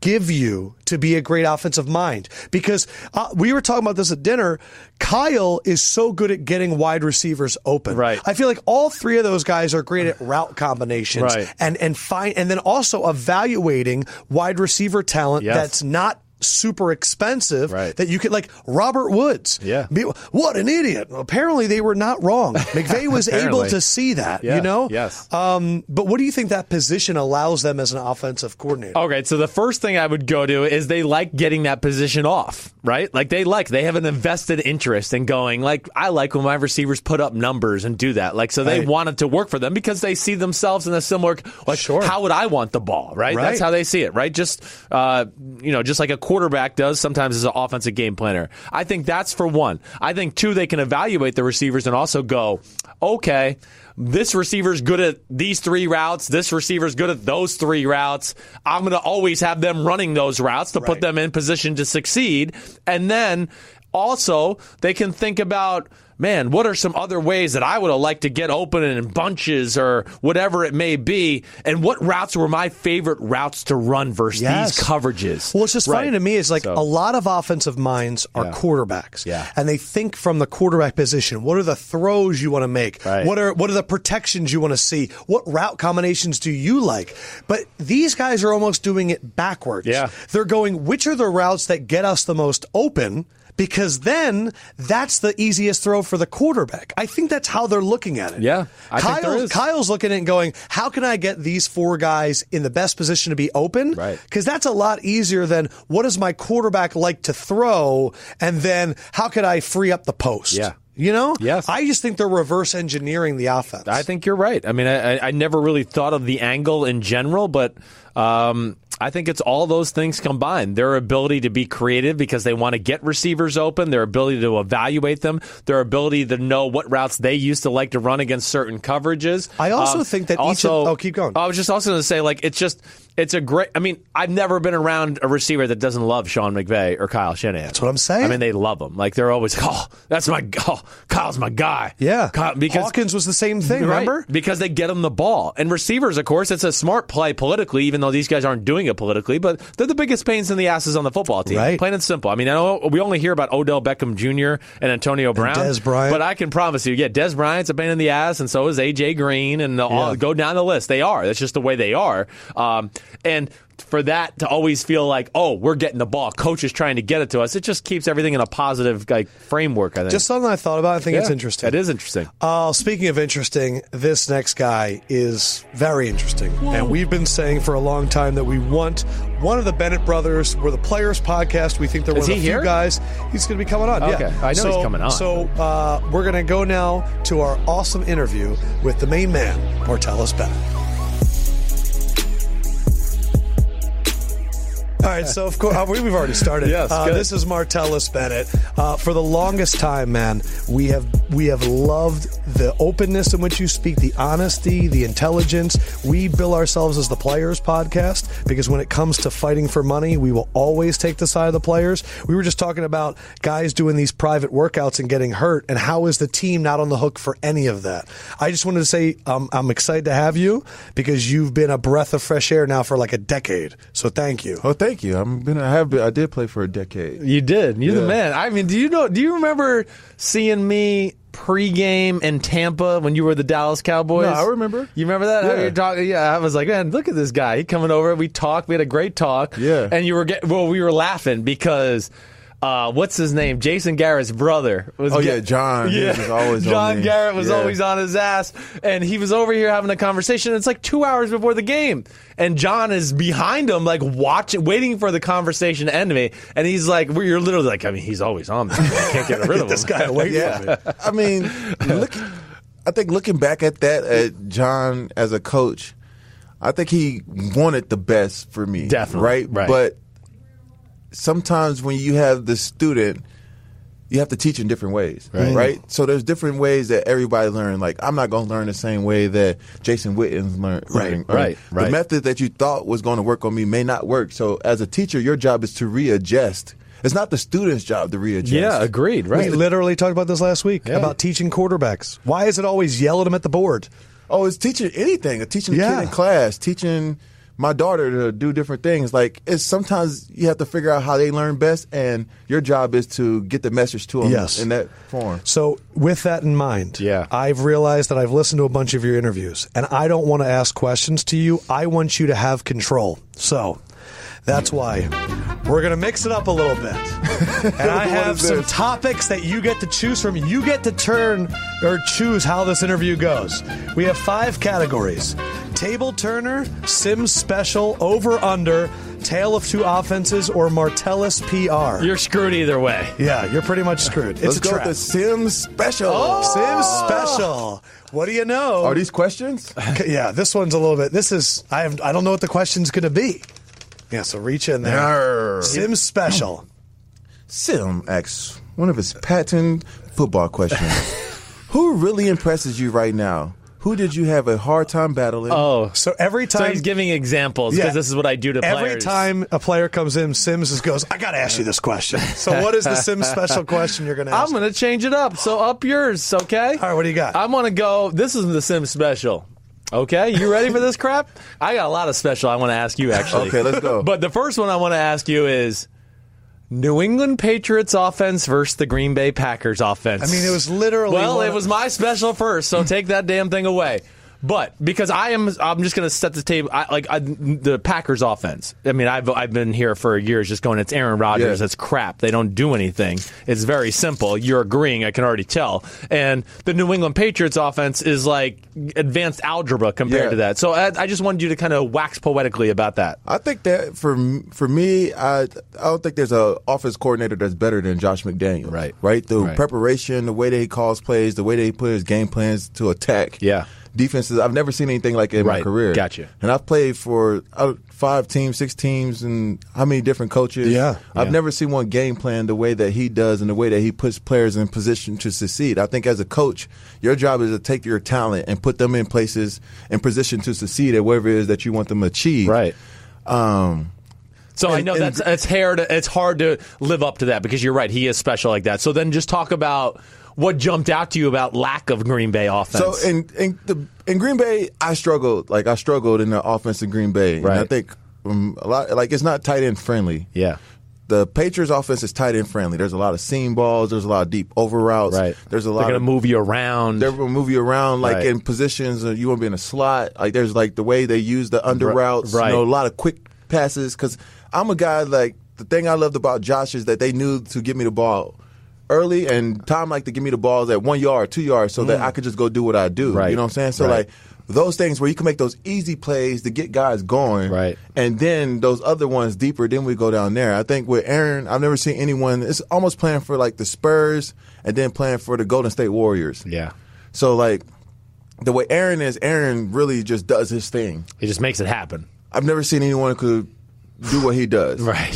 give you to be a great offensive mind? Because we were talking about this at dinner. Kyle is so good at getting wide receivers open. Right. I feel like all 3 of those guys are great at route combinations, right. and then also evaluating wide receiver talent that's not super expensive, that you could, like Robert Woods. Yeah. What an idiot. Apparently they were not wrong. McVay was able to see that, you know? Yes. But what do you think that position allows them as an offensive coordinator? Okay, so the first thing I would go to is they like getting that position off, right? Like they have an invested interest in going, like, I like when my receivers put up numbers and do that. Like, so they want it to work for them because they see themselves in a similar, like, how would I want the ball, right? That's how they see it, right? Just, just like a quarterback does sometimes as an offensive game planner. I think that's for one. I think, 2, they can evaluate the receivers and also go, okay, this receiver's good at these 3 routes. This receiver's good at those 3 routes. I'm going to always have them running those routes to put them in position to succeed. And then also they can think about, man, what are some other ways that I would have liked to get open in bunches or whatever it may be? And what routes were my favorite routes to run versus these coverages? Well, it's just funny to me. It's like a lot of offensive minds are quarterbacks. And they think from the quarterback position. What are the throws you want to make? What are the protections you want to see? What route combinations do you like? But these guys are almost doing it backwards. They're going, which are the routes that get us the most open? Because then that's the easiest throw for the quarterback. I think that's how they're looking at it. Yeah, I think there is. Kyle's looking at it and going, how can I get these 4 guys in the best position to be open? Right. Because that's a lot easier than what does my quarterback like to throw, and then how could I free up the post? Yeah. You know? Yes. I just think they're reverse engineering the offense. I think you're right. I mean, I never really thought of the angle in general, but I think it's all those things combined. Their ability to be creative because they want to get receivers open, their ability to evaluate them, their ability to know what routes they used to like to run against certain coverages. I also think that keep going. I was just also going to say, like, it's a great, I mean, I've never been around a receiver that doesn't love Sean McVay or Kyle Shanahan. That's what I'm saying. I mean, they love him. Like, they're always, Kyle's my guy. Yeah. Because Hawkins was the same thing, remember? Because they get him the ball. And receivers, of course, it's a smart play politically, even though these guys aren't doing it politically, but they're the biggest pains in the asses on the football team. Right. Plain and simple. I mean, I know we only hear about Odell Beckham Jr. and Antonio Brown. And Des Bryant. But I can promise you, Des Bryant's a pain in the ass, and so is A.J. Green, and go down the list. They are. That's just the way they are. And for that to always feel like, oh, we're getting the ball, coach is trying to get it to us, it just keeps everything in a positive framework, I think. Just something I thought about. I think it's interesting. It is interesting. Speaking of interesting, this next guy is very interesting. Whoa. And we've been saying for a long time that we want one of the Bennett brothers. We're the Players Podcast. We think they're one of the few guys. He's going to be coming on. Okay. Yeah. I know he's coming on. So we're going to go now to our awesome interview with the main man, Martellus Bennett. All right, so of course we've already started. Yes, this is Martellus Bennett. For the longest time, man, we have loved the openness in which you speak, the honesty, the intelligence. We bill ourselves as the Players Podcast because when it comes to fighting for money, we will always take the side of the players. We were just talking about guys doing these private workouts and getting hurt, and how is the team not on the hook for any of that? I just wanted to say I'm excited to have you because you've been a breath of fresh air now for like a decade. So thank you. Oh, thank you. I did play for a decade. You did. You're the man. I mean, do you remember seeing me pregame in Tampa when you were the Dallas Cowboys? No, I remember. You remember that? Yeah. You're talking, I was like, man, look at this guy. He coming over. We talked. We had a great talk. Yeah. And we were laughing because what's his name? Jason Garrett's brother. John. Yeah. He was always John on me. Garrett was Yeah. always on his ass, and he was over here having a conversation. It's like 2 hours before the game, and John is behind him, like watching, waiting for the conversation to end me. And he's like, "You're literally like, I mean, he's always on me. I can't get rid of This him." guy away from me. I mean, I think looking back at that, at John as a coach, I think he wanted the best for me. Definitely. Right? But sometimes when you have the student, you have to teach in different ways, right? So there's different ways that everybody learn. Like, I'm not going to learn the same way that Jason Witten's learning. Right. The method that you thought was going to work on me may not work. So as a teacher, your job is to readjust. It's not the student's job to readjust. Yeah, agreed. Right. We literally talked about this last week about teaching quarterbacks. Why is it always yell at them at the board? Oh, it's teaching anything. Teaching a kid in class, teaching my daughter to do different things. Like, it's sometimes you have to figure out how they learn best, and your job is to get the message to them in that form. So with that in mind, Yeah. I've realized that I've listened to a bunch of your interviews, and I don't want to ask questions to you. I want you to have control. So that's why we're going to mix it up a little bit. And I have some topics that you get to choose from. You get to turn or choose how this interview goes. We have 5 categories: Table Turner, Sims Special, Over Under, Tale of Two Offenses, or Martellus PR. You're screwed either way. Yeah, you're pretty much screwed. It's Let's a go trap. with the Sims Special. Sims Special. What do you know? Are these questions? Yeah, this one's a little bit. I don't know what the question's going to be. Yeah, so reach in there. Sims Special. Sim asks one of his patent football questions. Who really impresses you right now? Who did you have a hard time battling? Oh, So every time so he's giving examples because this is what I do to players. Every time a player comes in, Sims goes, I got to ask you this question. So what is the Sims Special question you're going to ask? I'm going to change it up. So up yours, okay? All right, what do you got? I'm going to go, this is the Sim Special. Okay, you ready for this crap? I got a lot of special I want to ask you, actually. Okay, let's go. But the first one I want to ask you is New England Patriots offense versus the Green Bay Packers offense. I mean, it was literally. It was my special first, so take that damn thing away. But because I'm just going to set the table. The Packers offense. I mean, I've been here for years, just going. It's Aaron Rodgers. Yeah. It's crap. They don't do anything. It's very simple. You're agreeing. I can already tell. And the New England Patriots offense is like advanced algebra compared to that. So I just wanted you to kind of wax poetically about that. I think that for me, I don't think there's an offense coordinator that's better than Josh McDaniels. Right. The preparation, the way that he calls plays, the way that he put his game plans to attack. Yeah. Defenses, I've never seen anything like it in my career. Gotcha. And I've played for 5 teams, 6 teams, and how many different coaches. Yeah. I've never seen one game plan the way that he does and the way that he puts players in position to succeed. I think as a coach, your job is to take your talent and put them in places in position to succeed at whatever it is that you want them to achieve. Right. So I know and- it's hard to live up to that because you're right. He is special like that. So then just talk about what jumped out to you about lack of Green Bay offense. So in Green Bay, I struggled. Like, I struggled in the offense in Green Bay. Right. And I think a lot, like, it's not tight end friendly. Yeah. The Patriots offense is tight end friendly. There's a lot of seam balls. There's a lot of deep over routes. Right. There's a lot. They're going to move you around. They're going to move you around, like, Right. in positions. You want to be in a slot. Like, there's, like, the way they use the under routes. Right. You know, a lot of quick passes. Because I'm a guy, like, the thing I loved about Josh is that they knew to give me the ball early, and Tom liked to give me the balls at 1 yard, 2 yards, so that I could just go do what I do. Right. You know what I'm saying? So, like, those things where you can make those easy plays to get guys going. Right. And then those other ones deeper, then we go down there. I think with Aaron, I've never seen anyone, it's almost playing for, like, the Spurs and then playing for the Golden State Warriors. Yeah. So, like, the way Aaron is, Aaron really just does his thing. He just makes it happen. I've never seen anyone who could do what he does. Right?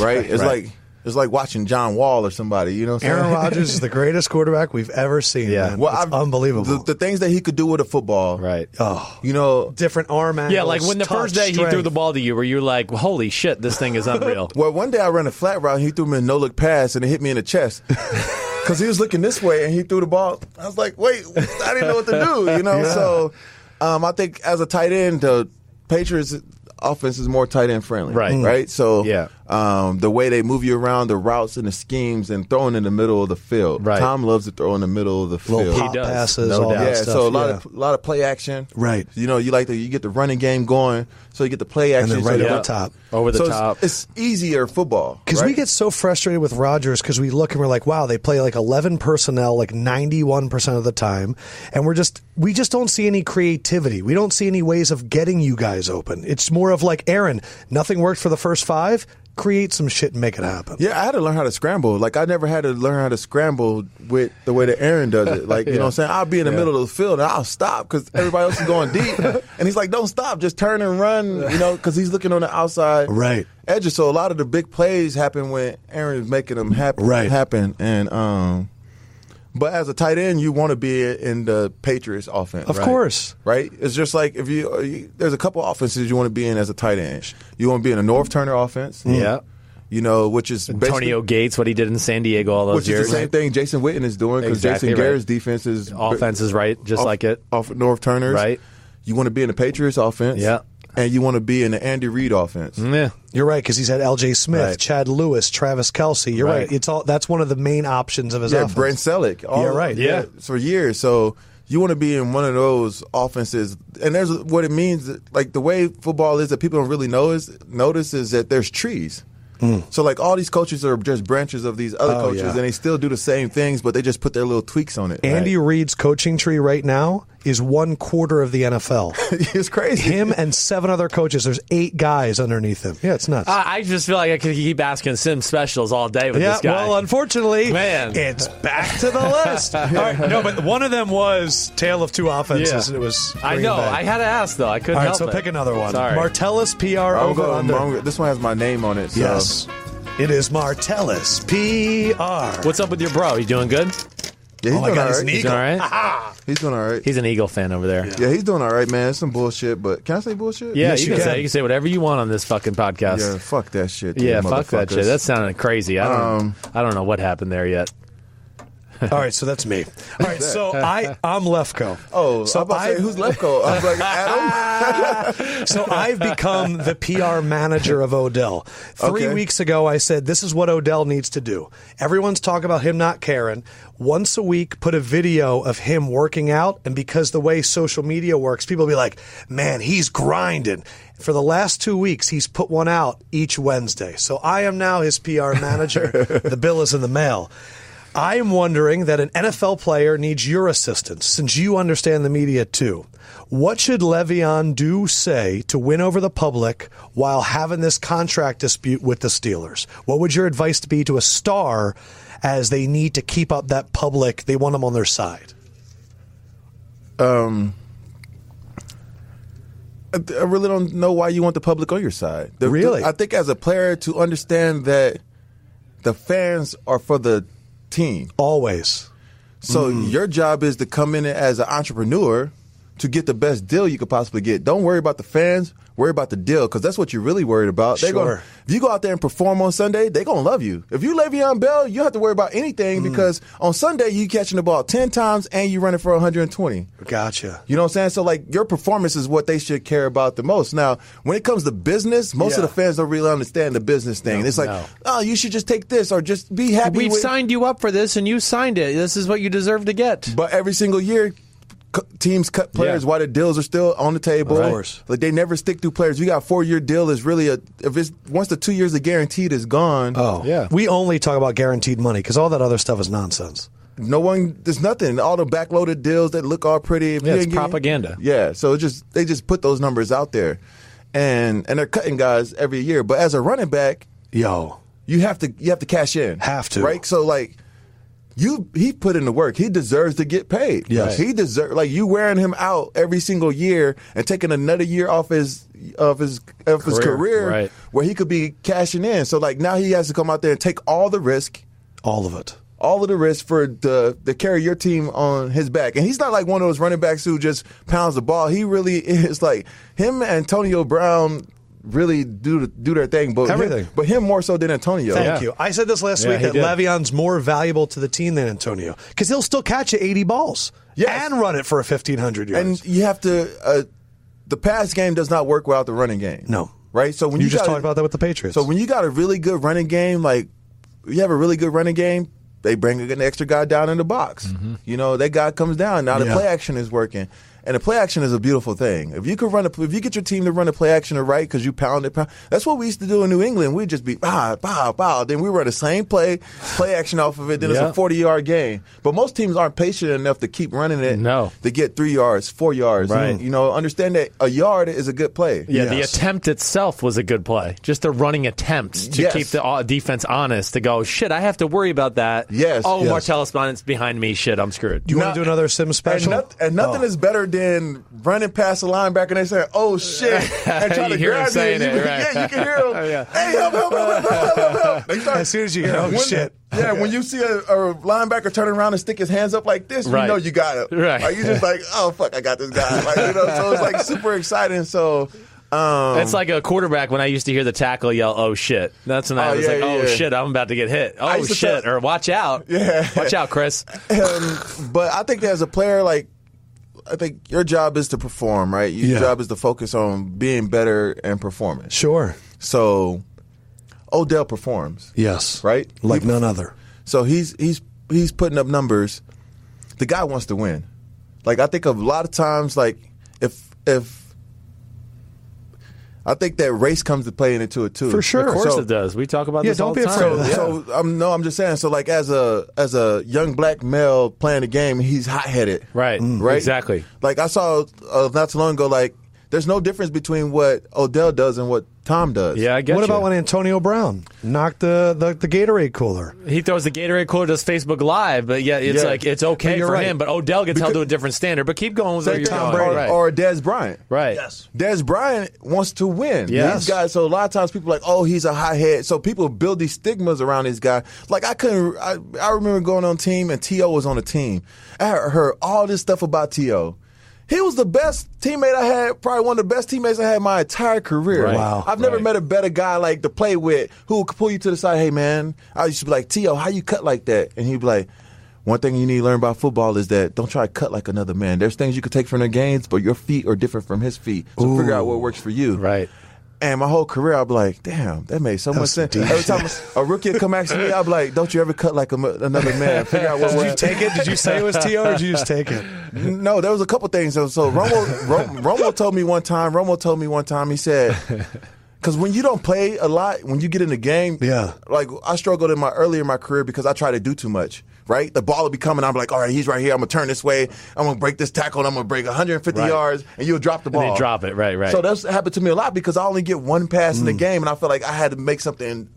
It's like watching John Wall or somebody, you know what I'm saying? Aaron Rodgers is the greatest quarterback we've ever seen. Yeah. Man. Well, It's unbelievable. The things that he could do with a football. Right. Oh, You know, different arm angles. Yeah, like when the touch, first day he strength. threw the ball to you, were you like, holy shit, this thing is unreal? well, one day I ran a flat route and he threw me a no-look pass and it hit me in the chest. Because he was looking this way and he threw the ball. I was like, wait, I didn't know what to do, you know? Yeah. So I think as a tight end, the Patriots offense is more tight end friendly. Right. Right? So Yeah. The way they move you around, the routes and the schemes, and throwing in the middle of the field. Right. Tom loves to throw in the middle of the field. Little pop does. passes, No all doubt. that Yeah, stuff. so a lot of play action. Right. You know, you get the running game going, so you get the play And action. then right so over you- the top. Over the so top. It's easier football. Because right? we get so frustrated with Rodgers because we look and we're like, wow, they play like 11 personnel like 91% of the time. And we just don't see any creativity. We don't see any ways of getting you guys open. It's more of like, Aaron, nothing worked for the first 5. Create some shit and make it happen. Yeah, I had to learn how to scramble. Like, I never had to learn how to scramble with the way that Aaron does it. Like, you know what I'm saying? I'll be in the middle of the field and I'll stop because everybody else is going deep. And he's like, don't stop. Just turn and run, you know, because he's looking on the outside edges. So a lot of the big plays happen when Aaron is making them happen. And, but as a tight end, you want to be in the Patriots offense. Of course. Right? It's just like if there's a couple offenses you want to be in as a tight end. You want to be in a North Turner offense. Yeah. You know, which is Antonio Gates, what he did in San Diego all those which years. is the same thing Jason Witten is doing because Exactly Jason right. Garrett's defense is Offense is right, just like it. off of North Turner's. Right. You want to be in the Patriots offense. Yeah. And you want to be in the Andy Reid offense. Yeah. You're right, because he's had L.J. Smith, Right. Chad Lewis, Travis Kelce. You're right. It's all that's one of the main options of his Yeah, offense. Brent Selleck. You're right. Yeah. For years. So you want to be in one of those offenses. And there's what it means. Like the way football is that people don't really notice is that there's trees. So like all these coaches are just branches of these other coaches, yeah. and they still do the same things, but they just put their little tweaks on it. Andy Reid's coaching tree right now is 1/4 of the NFL. It's crazy. Him and 7 other coaches. There's 8 guys underneath him. Yeah, it's nuts. I just feel like I could keep asking Sim specials all day with Yeah, this guy. well, unfortunately, Man. it's back to the list. All right, no, but one of them was Tale of Two Offenses, Yeah. and it was I Green know. Bay. I had to ask, though. I couldn't All right, help so it. pick another one. Sorry. Martellus PR over under. This one has my name on it. So. Yes, it is Martellus PR. What's up with your bro? You doing good? Yeah, he's Oh my doing God, all he's right. an He's eagle. all right? He's doing all right. He's an Eagle fan over there. Yeah, he's doing all right, man. It's some bullshit, but can I say bullshit? Yeah, Yes, you you can can. say whatever you want on this fucking podcast. Yeah, fuck that shit. Yeah, you fuck that shit. motherfuckers. That sounded crazy. I don't know what happened there yet. All right, so that's me. All right, so I'm Lefkoe. Oh, so I'm about to say, who's Lefkoe? I was like, Adam? So I've become the PR manager of Odell. 3 weeks ago, I said, this is what Odell needs to do. Everyone's talking about him not caring. Once a week, put a video of him working out. And because the way social media works, people will be like, man, he's grinding. For the last 2 weeks, he's put one out each Wednesday. So I am now his PR manager. The bill is in the mail. I am wondering that an NFL player needs your assistance, since you understand the media too. What should Le'Veon say to win over the public while having this contract dispute with the Steelers? What would your advice be to a star as they need to keep up that public, they want them on their side? I really don't know why you want the public on your side. Really? I think as a player to understand that the fans are for the team. Always. So your job is to come in as an entrepreneur to get the best deal you could possibly get. Don't worry about the fans. Worry about the deal, because that's what you're really worried about. Sure. If you go out there and perform on Sunday, they're going to love you. If you Le'Veon Bell, you don't have to worry about anything because on Sunday you catching the ball 10 times and you running for 120. Gotcha. You know what I'm saying? So, like, your performance is what they should care about the most. Now, when it comes to business, most of the fans don't really understand the business thing. It's like, oh, you should just take this or just be happy We've with signed you up for this, and you signed it. This is what you deserve to get. But every single year, teams cut players while the deals are still on the table. Of course. Like, they never stick through players. You got a 4-year deal is really once the 2 years of guaranteed is gone. Oh, Yeah. We only talk about guaranteed money because all that other stuff is nonsense. There's nothing. All the backloaded deals that look all pretty. If you it's ain't getting- propaganda. Yeah, so they just put those numbers out there, and they're cutting guys every year. But as a running back, Yo. you have to cash in. Have to. Right? So like he put in the work. He deserves to get paid. Yes. He deserves, like, you wearing him out every single year and taking another year off his career right. where he could be cashing in. So like now he has to come out there and take all the risk. All of it. All of the risk for to carry your team on his back. And he's not like one of those running backs who just pounds the ball. He really is like him and Antonio Brown really do their thing. But Everything. But him more so than Antonio. Thank you. I said this last week he that did. Le'Veon's more valuable to the team than Antonio because he'll still catch you 80 balls Yes. and run it for 1,500 yards. And you have to the pass game does not work without the running game. No. right? So when you just talked about that with the Patriots. So when you got a really good running game, like you have a really good running game, they bring an extra guy down in the box. You know, that guy comes down. Now the play action is working. And the play action is a beautiful thing. If you get your team to run the play action right because you pound it, that's what we used to do in New England. We'd just be bow, bow, bow. Then we run the same play action off of it. Then it's a 40-yard game. But most teams aren't patient enough to keep running it to get 3 yards, 4 yards. Right. You know, understand that a yard is a good play. Yeah, the attempt itself was a good play. Just the running attempt to keep the defense honest, to go, shit, I have to worry about that. Yes. Oh, yes. Martellus Bryant's behind me. Shit, I'm screwed. Do you want to do another sim special? And nothing is better than running past the linebacker and they say, "Oh shit!" and trying to grab you. Yeah, you can hear him. Hey, help! As soon as you hear, "Oh shit!" Yeah, when you see a linebacker turn around and stick his hands up like this, you know you got it. Right. Like, you're just like, "Oh fuck, I got this guy!" Like, you know, so it's like super exciting. So. It's like a quarterback when I used to hear the tackle yell, "Oh shit!" That's when I was like, "Oh shit, I'm about to get hit." Oh shit, or watch out! Watch out, Chris. But I think as a player, like. I think your job is to perform, right? Your job is to focus on being better and performing. Sure. So, Odell performs. Yes. Right? Like none other. So he's putting up numbers. The guy wants to win. Like, I think a lot of times, like, if I think that race comes to play into it too. For sure. Of course it does. We talk about this all the time. Don't be afraid. So I'm just saying. So like as a young black male playing the game, he's hot headed. Right. Right. Exactly. Like I saw not too long ago. Like there's no difference between what Odell does and what Tom does. Yeah, I get What you. about when Antonio Brown knocked the Gatorade cooler? He throws the Gatorade cooler, does Facebook Live, but it's like it's okay for him. But Odell gets held to a different standard. But keep going with where you're going. Or Dez Bryant. Right. Yes. Dez Bryant wants to win. Yes. These guys. So a lot of times people are like, oh, he's a hothead. So people build these stigmas around this guy. Like I remember going on team and T.O. was on the team. I heard all this stuff about T.O. He was the best teammate I had, probably one of the best teammates I had my entire career. Right. Wow. I've never met a better guy like to play with who could pull you to the side. Hey, man, I used to be like, T.O., how you cut like that? And he'd be like, one thing you need to learn about football is that don't try to cut like another man. There's things you could take from the games, but your feet are different from his feet. So figure out what works for you. Right. And my whole career, I'd be like, damn, that made so much sense. Every time a rookie would come ask me, I'd be like, don't you ever cut like another man. Figure out what Did you take it? Did you say it was T.O. or did you just take it? No, there was a couple things. So Romo told me one time, he said, because when you don't play a lot, when you get in the game, like I struggled earlier in my career because I tried to do too much. Right? The ball will be coming. I'm like, all right, he's right here. I'm going to turn this way. I'm going to break this tackle, and I'm going to break 150 yards, and you'll drop the ball. And they drop it. Right. So that's happened to me a lot because I only get one pass in the game, and I feel like I had to make something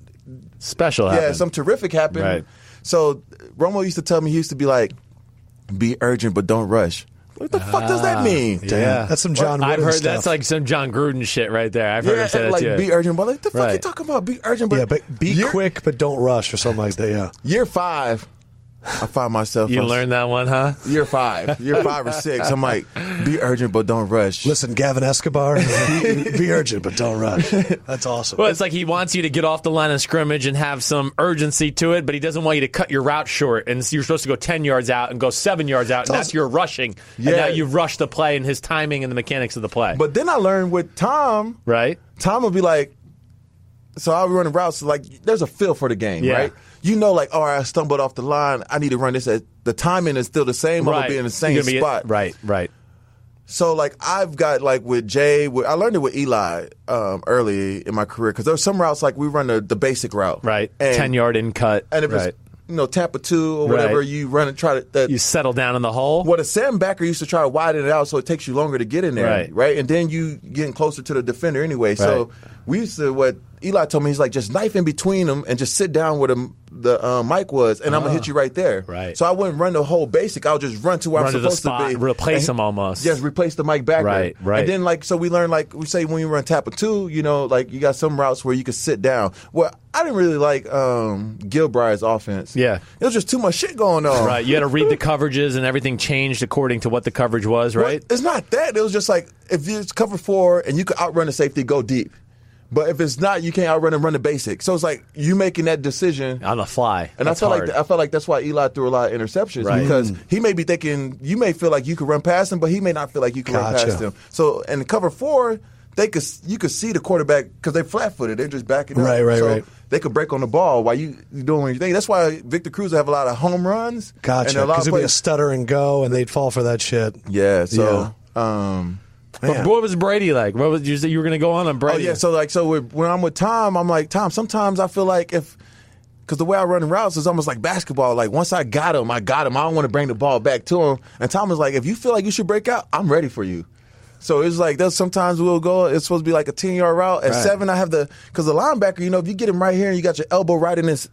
special happen. Yeah, something terrific happen. Right. So Romo used to tell me, he used to be like, be urgent, but don't rush. What the fuck does that mean? Yeah. That's some John Wooden I've heard stuff. that's like some John Gruden shit right there. I've heard him say that like too. be urgent, but like the fuck you talking about? Be urgent, but be quick, but don't rush or something like that. Yeah. Year 5. I find myself. You learned that one, huh? Year 5 or 6. I'm like, be urgent, but don't rush. Listen, Gavin Escobar, be urgent, but don't rush. That's awesome. Well, it's like he wants you to get off the line of scrimmage and have some urgency to it, but he doesn't want you to cut your route short. And you're supposed to go 10 yards out and go 7 yards out, and that's your rushing. Yeah. And now you've rushed the play and his timing and the mechanics of the play. But then I learned with Tom. Right. Tom would be like, so I'll be running routes. So like, there's a feel for the game, right? You know, like, all right, I stumbled off the line. I need to run this. The timing is still the same. I'm going to be in the same spot. Right. So, like, I've got, like, with Jay, I learned it with Eli early in my career because there were some routes, like, we run the basic route. Right. 10-yard in cut. And if it's, Tampa 2 or whatever, you run and try to. You settle down in the hole. Well, the sandbacker used to try to widen it out so it takes you longer to get in there. Right. And then you getting closer to the defender anyway. So, we used to, what Eli told me, he's like, just knife in between them and just sit down where the mic was, and I'm going to hit you right there. Right. So I wouldn't run the whole basic. I would just run to where I'm supposed to be. Replace them almost. Yes, replace the mic backer. Right. And then, like, so we learned, like, we say when you run Tapper 2, like, you got some routes where you could sit down. Well, I didn't really like Gilbride's offense. Yeah. It was just too much shit going on. Right. You had to read the coverages, and everything changed according to what the coverage was, right? Well, it's not that. It was just like, if it's cover 4 and you could outrun the safety, go deep. But if it's not, you can't outrun and run the basic. So it's like you making that decision on the fly. And I felt like that's why Eli threw a lot of interceptions because he may be thinking you may feel like you could run past him, but he may not feel like you can run past him. So in cover 4, you could see the quarterback because they're flat-footed. They're just backing up. Right. They could break on the ball while you're doing your thing. That's why Victor Cruz have a lot of home runs. Gotcha. Because it'd be a stutter and go, and they'd fall for that shit. Yeah. So, But what was Brady like? What was you were going to go on Brady? Oh yeah. So when I'm with Tom, I'm like, Tom, sometimes I feel like because the way I run routes is almost like basketball. Like once I got him. I don't want to bring the ball back to him. And Tom was like, if you feel like you should break out, I'm ready for you. So it's like sometimes we'll go. It's supposed to be like a 10-yard route. At 7, I have because the linebacker. If you get him right here and you got your elbow right in his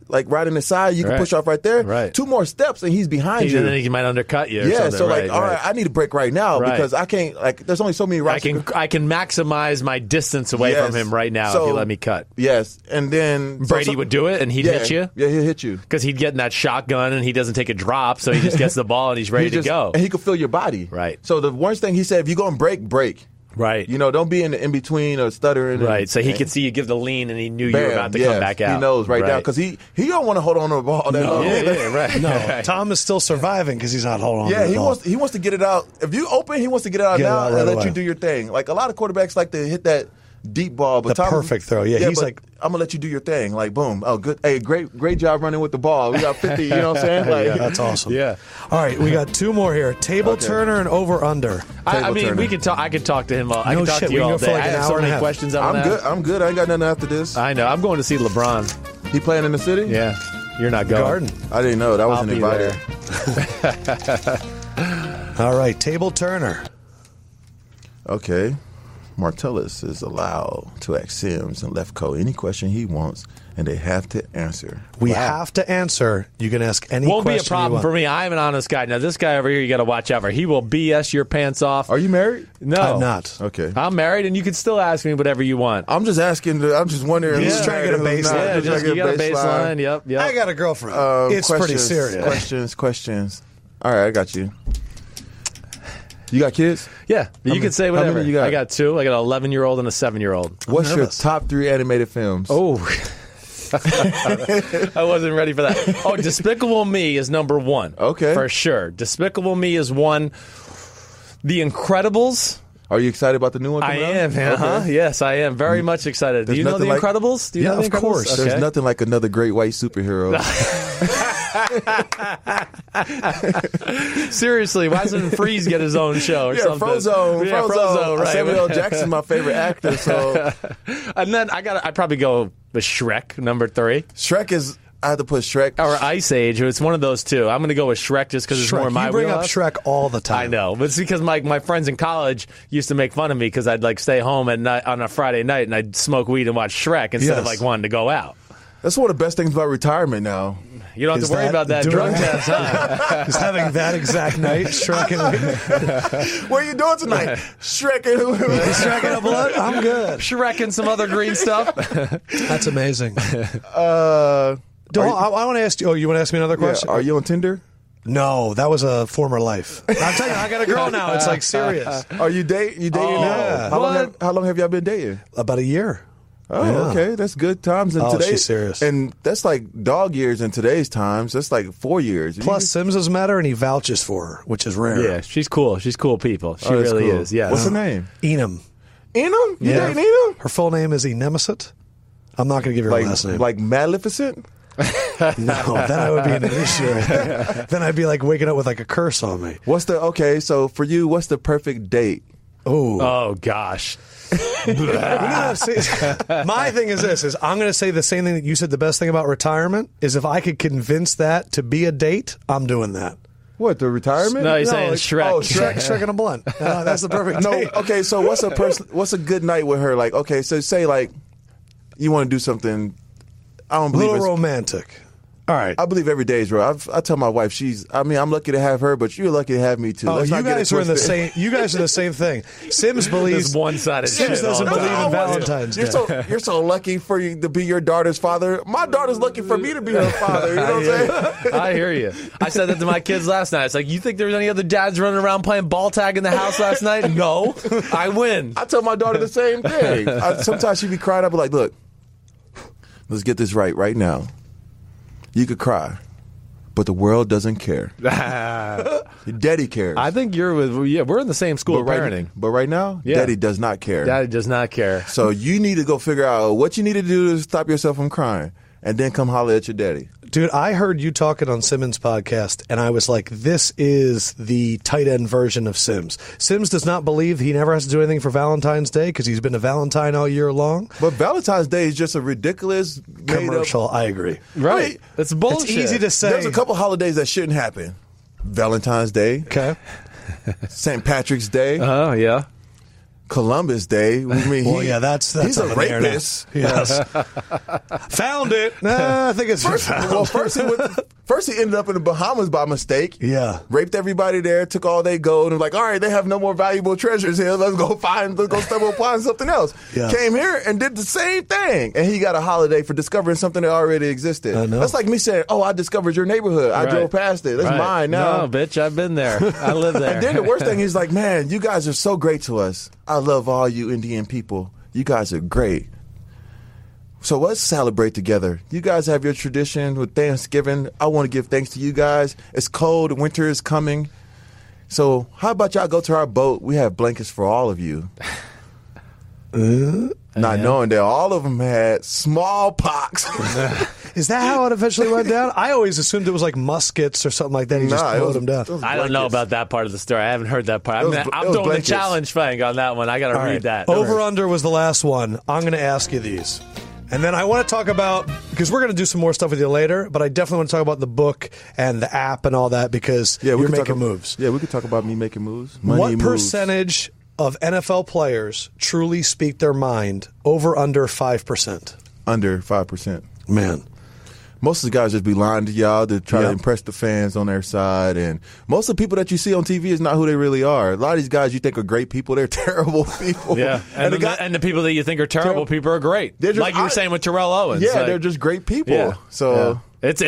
side, you can push off right there. Right. 2 more steps and he's behind you. And then he might undercut you. Or yeah. something. So all right, I need to break right now because I can't. Like, there's only so many routes. I can maximize my distance away from him right now if you let me cut. Yes, and then Brady would do it and he'd hit you. Yeah, he'll hit you because he'd get in that shotgun and he doesn't take a drop, so he just gets the ball and he's ready to go. And he can feel your body. Right. So the worst thing he said, if you go and break. Right. Don't be in between or stuttering. Right. So he could see you give the lean and he knew you were about to come back out. He knows right now because he don't want to hold on to the ball that long. Yeah, right. No, Tom is still surviving because he's not holding on to the ball. He wants to get it out. If you open, he wants to get it out now and let you do your thing. Like a lot of quarterbacks like to hit that deep ball. But the perfect throw. Yeah, he's like, I'm going to let you do your thing. Like, boom. Oh, good. Hey, great job running with the ball. We got 50, you know what I'm saying? Like, that's awesome. Yeah. All right, we got 2 more here. Table turner and over-under. I mean, we can talk. I could talk to him. I can talk to you all day. Like I have so many questions. I'm good. I ain't got nothing after this. I know. I'm going to see LeBron. He playing in the city? Yeah. You're not going. Garden. I didn't know. That wasn't invited. All right, table turner. Okay. Martellus is allowed to ask Sims and Lefkoe any question he wants, and they have to answer. We have to answer. You can ask any Won't question be a problem for me. I'm an honest guy. Now, this guy over here, you got to watch out for. He will BS your pants off. Are you married? No. I'm not. Okay. I'm married, and you can still ask me whatever you want. I'm just asking. I'm just wondering. He's trying to get a baseline. Yeah, you got a baseline. Yep. I got a girlfriend. It's pretty serious. Questions. All right, I got you. You got kids? Yeah, you can say whatever. How many you got? I got 2. I got an 11-year-old and a 7-year-old. What's your top 3 animated films? Oh, I wasn't ready for that. Oh, Despicable Me is number 1. Okay. For sure. Despicable Me is 1. The Incredibles. Are you excited about the new one coming out? I am. Okay. Yes, I am. Very much excited. Do you know The Incredibles? Do you know The Incredibles? Of course. Okay. There's nothing like another great white superhero. Seriously, why doesn't Freeze get his own show or something? Frozone, right. Samuel L. Jackson's my favorite actor. So, and then I'd probably go with Shrek, number 3. Shrek is. I had to put Shrek. Or Ice Age. It's one of those 2. I'm going to go with Shrek just because it's more my wheelhouse. You bring up Shrek all the time. I know. But it's because my friends in college used to make fun of me because I'd stay home at night, on a Friday night and I'd smoke weed and watch Shrek instead of wanting to go out. That's one of the best things about retirement now. You don't have to worry about that drug test, huh? Just having that exact night, Shrek and what are you doing tonight? Shrek and a blunt? I'm good. Shrek and some other green stuff. That's amazing. I want to ask you. Oh, you want to ask me another question? Yeah, are you on Tinder? No, that was a former life. I'm telling you, I got a girl now. It's like serious. Are you dating now? Yeah. How long have y'all been dating? About a year. Oh, yeah. Okay. That's good times. And she's serious. And that's like dog years in today's times. That's like 4 years. Plus, Sims has met her, and he vouches for her, which is rare. Yeah, she's cool. She's cool people. She really is. Yeah. What's her name? Enum. Enum? You dating Enum? Her full name is Enemesit. I'm not going to give you her last name. Like Maleficent? No, then I would be in an issue. Then I'd be like waking up with like a curse on me. So for you, what's the perfect date? Oh gosh. My thing is this: I'm going to say the same thing that you said. The best thing about retirement is if I could convince that to be a date, I'm doing that. What, the retirement? No, he's saying Shrek. Oh, Shrek and a blunt. That's the perfect date. Okay, so what's a good night with her? Like, okay, so say like you want to do something. I don't believe it's romantic. All right. I believe every day is real. I tell my wife I'm lucky to have her, but you're lucky to have me too. Oh, you guys are in the same. You guys are the same thing. Sims believes one-sided. Sims doesn't believe in Valentine's Day. You're so lucky for you to be your daughter's father. My daughter's lucky for me to be her father. You know what I'm saying? I hear you. I said that to my kids last night. It's like, you think there was any other dads running around playing ball tag in the house last night? No, I win. I tell my daughter the same thing. Sometimes she be crying. I be like, look, let's get this right now. You could cry, but the world doesn't care. Daddy cares. I think you're with. Yeah, we're in the same school of parenting. But right now, Daddy does not care. Daddy does not care. So you need to go figure out what you need to do to stop yourself from crying, and then come holler at your daddy. Dude, I heard you talking on Simmons' podcast, and I was like, this is the tight end version of Sims. Sims does not believe he never has to do anything for Valentine's Day because he's been a Valentine all year long. But Valentine's Day is just a ridiculous commercial. I agree. Right. I mean, it's bullshit. It's easy to say. There's a couple holidays that shouldn't happen. Valentine's Day. Okay. St. Patrick's Day. Oh, yeah. Columbus Day. I mean, that's he's a rapist. Yes. Found it. I think it's first he ended up in the Bahamas by mistake. Yeah. Raped everybody there, took all their gold, and like, all right, they have no more valuable treasures here. Let's go stumble upon something else. Yeah. Came here and did the same thing. And he got a holiday for discovering something that already existed. I know. That's like me saying, I discovered your neighborhood. I drove past it. It's mine now. No, bitch, I've been there. I live there. And then the worst thing is like, man, you guys are so great to us. I love all you Indian people. You guys are great. So let's celebrate together. You guys have your tradition with Thanksgiving. I want to give thanks to you guys. It's cold. Winter is coming. So how about y'all go to our boat? We have blankets for all of you. Not knowing that all of them had smallpox. Is that how it eventually went down? I always assumed it was like muskets or something like that. He just blowed them down. I don't know about that part of the story. I haven't heard that part. I'm doing the challenge thing on that one. I got to read that. Over-under was the last one. I'm going to ask you these. And then I want to talk about, because we're going to do some more stuff with you later, but I definitely want to talk about the book and the app and all that because you're making moves. Yeah, we could talk about me making moves. What percentage of NFL players truly speak their mind? Over, under 5%? Under 5%. Man. Most of the guys just be lying to y'all to try to impress the fans on their side. And most of the people that you see on TV is not who they really are. A lot of these guys you think are great people, they're terrible people. Yeah, and the people that you think are terrible people are great. Like you were saying with Terrell Owens. Yeah, they're just great people. Yeah. So it's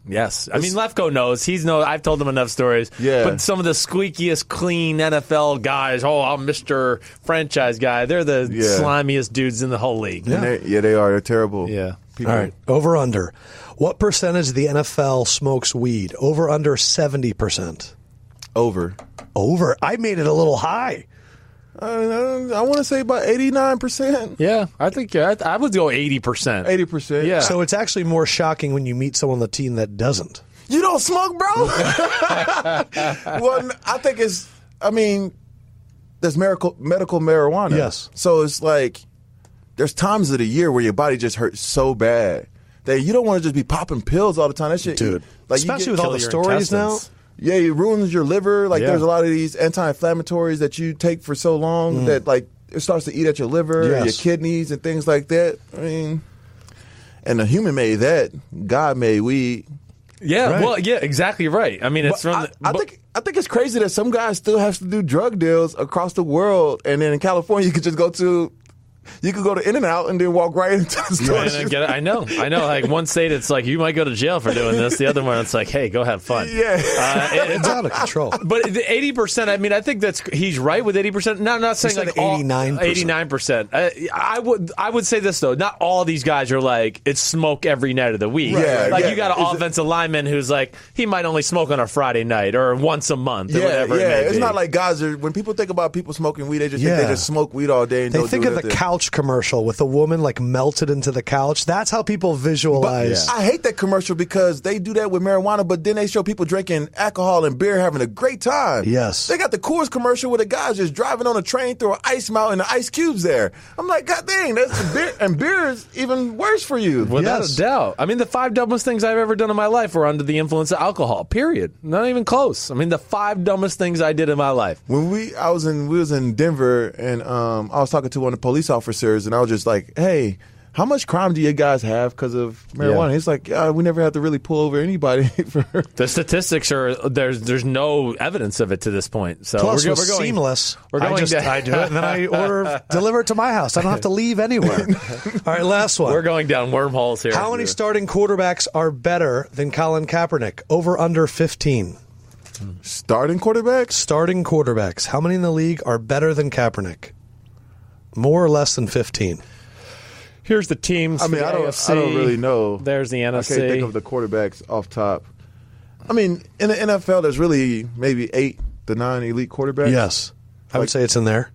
yes. I mean, Lefkoe knows. I've told him enough stories. Yeah. But some of the squeakiest, clean NFL guys, I'm Mr. Franchise guy, they're the slimiest dudes in the whole league. Yeah, they are. They're terrible. Yeah. All right, over, under. What percentage of the NFL smokes weed? Over, under 70%? Over. Over. I made it a little high. I want to say about 89%. Yeah, I think I would go 80%. 80%. Yeah. So it's actually more shocking when you meet someone on the team that doesn't. You don't smoke, bro? Well, I think there's medical marijuana. Yes. So it's like, there's times of the year where your body just hurts so bad that you don't want to just be popping pills all the time. That shit, dude. Like especially with all the stories now. Yeah, it ruins your liver. Like there's a lot of these anti-inflammatories that you take for so long that like it starts to eat at your liver, and your kidneys, and things like that. I mean, and the human made that. God made weed. Yeah, right. Well, yeah, exactly right. I mean, it's I think it's crazy that some guys still have to do drug deals across the world, and then in California you could just go to In-N-Out and then walk right into the store. Yeah, I know. Like one state, it's like you might go to jail for doing this. The other one, it's like, hey, go have fun. Yeah, it's out of control. But the 80%, I mean, I think he's right with 80%. No, I'm not saying like 89%. 89%. I would say this though. Not all these guys are like it's smoke every night of the week. Right. You got an offensive lineman who's like he might only smoke on a Friday night or once a month or whatever. It may it's be. not like guys are. When people think about people smoking weed, they just think they just smoke weed all day. And they think of the couch commercial with the woman like melted into the couch. That's how people visualize. I hate that commercial because they do that with marijuana, but then they show people drinking alcohol and beer having a great time. Yes. They got the Coors commercial where the guy's just driving on a train through an ice mountain and the ice cubes there. I'm like, God dang, that's beer, and beer is even worse for you. Without a doubt. I mean, the 5 dumbest things I've ever done in my life were under the influence of alcohol, period. Not even close. I mean, the 5 dumbest things I did in my life. When we was in Denver, and I was talking to one of the police officers, and I was just like, hey, how much crime do you guys have because of marijuana? He's like, we never have to really pull over anybody. The statistics are there's no evidence of it to this point. So Plus, we're going seamless. We're going I do it, and then I deliver it to my house. I don't have to leave anywhere. All right, last one. We're going down wormholes here. How many starting quarterbacks are better than Colin Kaepernick? Over, under 15. Starting quarterbacks? Starting quarterbacks. How many in the league are better than Kaepernick? More or less than 15? Here's the teams. I mean, I don't really know. There's the NFC. I can't think of the quarterbacks off top. I mean, in the NFL, there's really maybe 8 to 9 elite quarterbacks. Yes, I would say it's in there.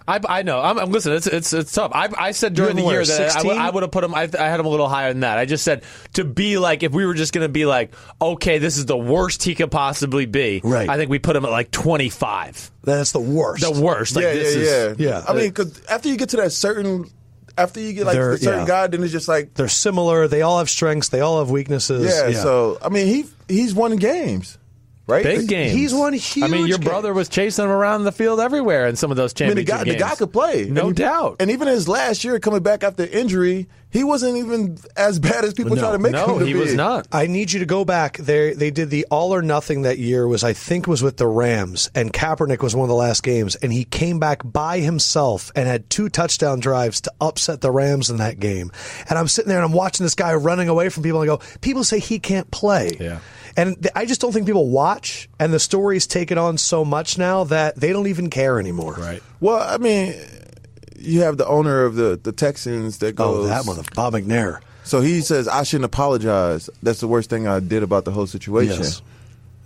I know. Listen, it's tough. I said during the year that I would have put him. I had him a little higher than that. I just said to be like, if we were just going to be like, okay, this is the worst he could possibly be. Right. I think we put him at like 25. That's the worst. The worst. Like, Yeah. I mean, because after you get to that certain. After you get like a certain guy, then it's just like they're similar. They all have strengths. They all have weaknesses. Yeah. So I mean, he's won games, right? Big games. He's won huge. I mean, your games. brother was chasing him around the field everywhere in some of those championship games. The guy could play, no doubt. And even his last year coming back after injury, he wasn't even as bad as people try to make him to be. No, he was not. I need you to go back. They did the all or nothing that year. I think was with the Rams, and Kaepernick was one of the last games, and he came back by himself and had 2 touchdown drives to upset the Rams in that game. And I'm sitting there and I'm watching this guy running away from people, and I go, people say he can't play. Yeah. And I just don't think people watch, and the stories take it on so much now that they don't even care anymore. Right. Well, I mean, you have the owner of the Texans that goes... Oh, that one, Bob McNair. So he says, I shouldn't apologize. That's the worst thing I did about the whole situation. Yes.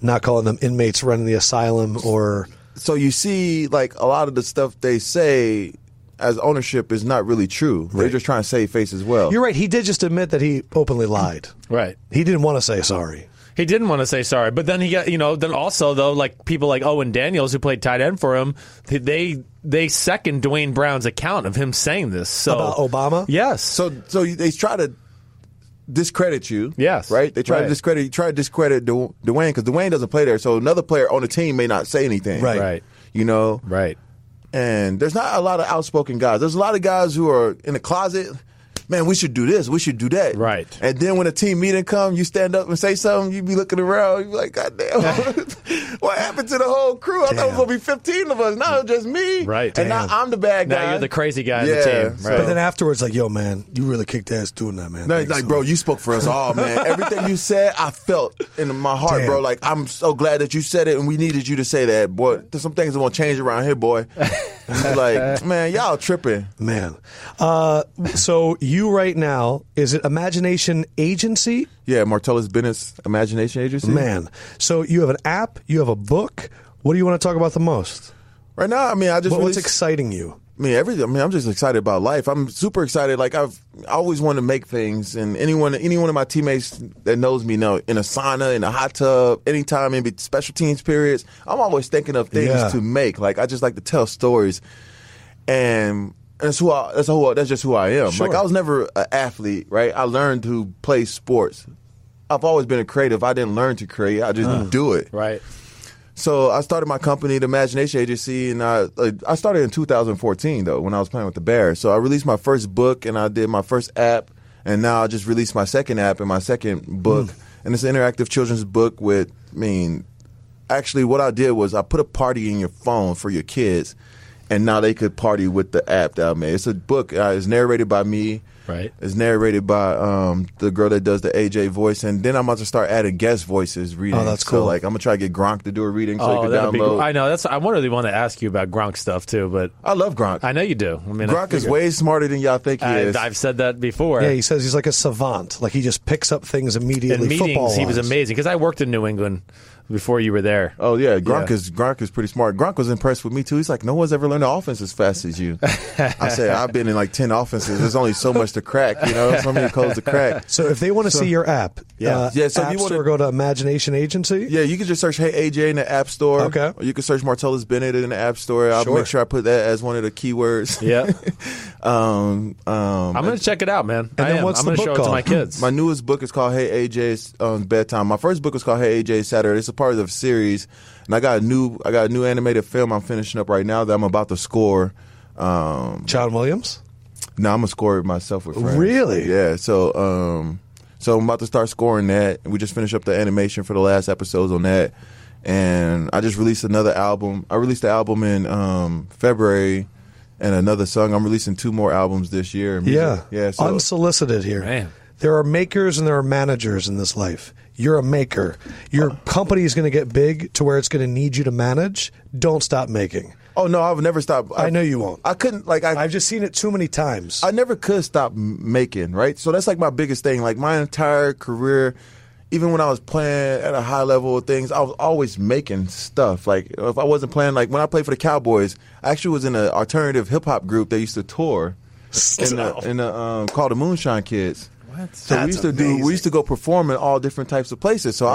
Not calling them inmates running the asylum or... So you see, like, a lot of the stuff they say as ownership is not really true. Right. They're just trying to save face as well. You're right. He did just admit that he openly lied. Right. He didn't want to say sorry. He didn't want to say sorry, but then he got, then also though, like people like Owen Daniels who played tight end for him, they second Dwayne Brown's account of him saying this. So about Obama? Yes. So they try to discredit you. Yes. Right? They try to discredit Dwayne because Dwayne doesn't play there, so another player on the team may not say anything. Right. Right. Right. And there's not a lot of outspoken guys. There's a lot of guys who are in the closet. Man, we should do this. We should do that. Right. And then when a team meeting comes, you stand up and say something. You be looking around. You be like, God damn, what happened to the whole crew? I thought it was going to be 15 of us. Now it's just me. Right. And now I'm the bad guy. Now you're the crazy guy on the team. So, right. But then afterwards, like, yo, man, you really kicked ass doing that, man. Like, bro, you spoke for us all, man. Everything you said, I felt in my heart, bro. Like, I'm so glad that you said it, and we needed you to say that. Boy, there's some things that won't change around here, boy. Like, man, y'all tripping. Man. So you right now, is it Imagination Agency? Yeah, Martellus Bennett's Imagination Agency. Man. So you have an app, you have a book. What do you want to talk about the most? Right now, I mean, what's exciting you? I'm just excited about life. I'm super excited. Like I always wanted to make things, and any one of my teammates that knows me know, in a sauna, in a hot tub, anytime in special teams periods, I'm always thinking of things to make. Like I just like to tell stories, and that's just who I am. Sure. Like I was never an athlete, right? I learned to play sports. I've always been a creative. I didn't learn to create. I just do it. Right. So I started my company, the Imagination Agency, and I started in 2014, though, when I was playing with the Bears. So I released my first book, and I did my first app, and now I just released my second app and my second book. And it's an interactive children's book actually what I did was I put a party in your phone for your kids, and now they could party with the app that I made. It's a book. It's narrated by me. Right. It's narrated by the girl that does the AJ voice, and then I'm about to start adding guest voices reading. Oh, that's cool. So, like, I'm gonna try to get Gronk to do a reading so he can that'd be download. cool. I know. I really want to ask you about Gronk stuff too, but I love Gronk. I know you do. I mean, Gronk is way smarter than y'all think he is. I've said that before. Yeah, he says he's like a savant. Like he just picks up things immediately. In meetings, football-wise. he was amazing because I worked in New England before you were there. Oh yeah, Gronk is pretty smart. Gronk was impressed with me too. He's like, no one's ever learned the offense as fast as you. I said, I've been in like 10 offenses. There's only so much to crack, so many codes to crack. So if they want to see your app, So App you Store, go to Imagination Agency. Yeah, you can just search Hey AJ in the App Store. Okay. Or you can search Martellus Bennett in the App Store. I'll make sure I put that as one of the keywords. Yeah. I'm going to check it out, man. And then what's I'm the going to book show it to called? my kids. My newest book is called Hey AJ's Bedtime. My first book was called Hey AJ Saturday. It's a part of the series, and I got a new animated film I'm finishing up right now that I'm about to score. John Williams. No, I'm gonna score it myself with friends. Really? Yeah. So I'm about to start scoring that. We just finished up the animation for the last episodes on that, and I just released another album. I released the album in February, and another song. I'm releasing 2 more albums this year. Yeah. So, Unsolicited here. Man. There are makers and there are managers in this life. You're a maker. Your company is going to get big to where it's going to need you to manage. Don't stop making. Oh no, I would never stop. I know you won't. I couldn't I've just seen it too many times. I never could stop making, right? So that's like my biggest thing. Like my entire career, even when I was playing at a high level of things, I was always making stuff. Like if I wasn't playing, like when I played for the Cowboys, I actually was in an alternative hip hop group that used to tour called the Moonshine Kids. So we used to go perform in all different types of places. So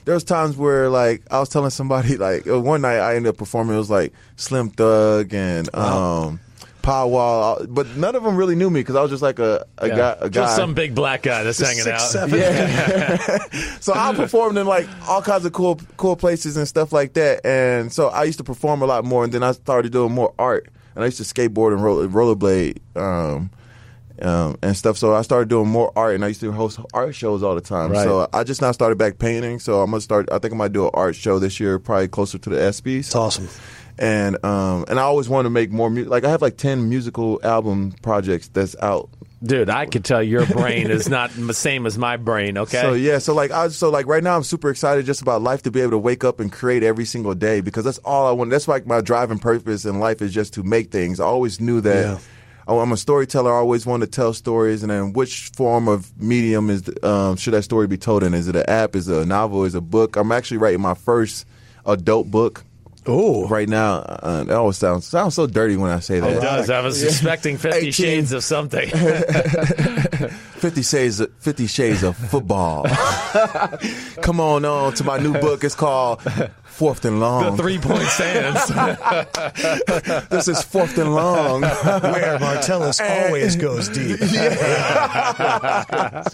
there was times where like I was telling somebody like one night I ended up performing. It was like Slim Thug and Powwow, but none of them really knew me because I was just like a guy. Just some big black guy that's hanging 6'7". Yeah. So I performed in like all kinds of cool places and stuff like that. And so I used to perform a lot more. And then I started doing more art. And I used to skateboard and rollerblade. And stuff. So I started doing more art, and I used to host art shows all the time. Right. So I just now started back painting. So I'm gonna start. I think I might do an art show this year, probably closer to the ESPYs. It's awesome. And I always want to make more music. Like I have like 10 musical album projects that's out. Dude, I could tell your brain is not the same as my brain. Okay. So yeah. So like right now I'm super excited just about life to be able to wake up and create every single day because that's all I want. That's like my driving purpose in life is just to make things. I always knew that. Yeah. I'm a storyteller. I always want to tell stories, and then which form of medium should that story be told in? Is it an app? Is it a novel? Is it a book? I'm actually writing my first adult book. Oh, right now. That always sounds so dirty when I say that. It does. I was expecting 50 Shades of something. 50 Shades of Football. Come on to my new book. It's called Fourth and Long. The 3-point stance. This is Fourth and Long. Where Martellus always goes deep.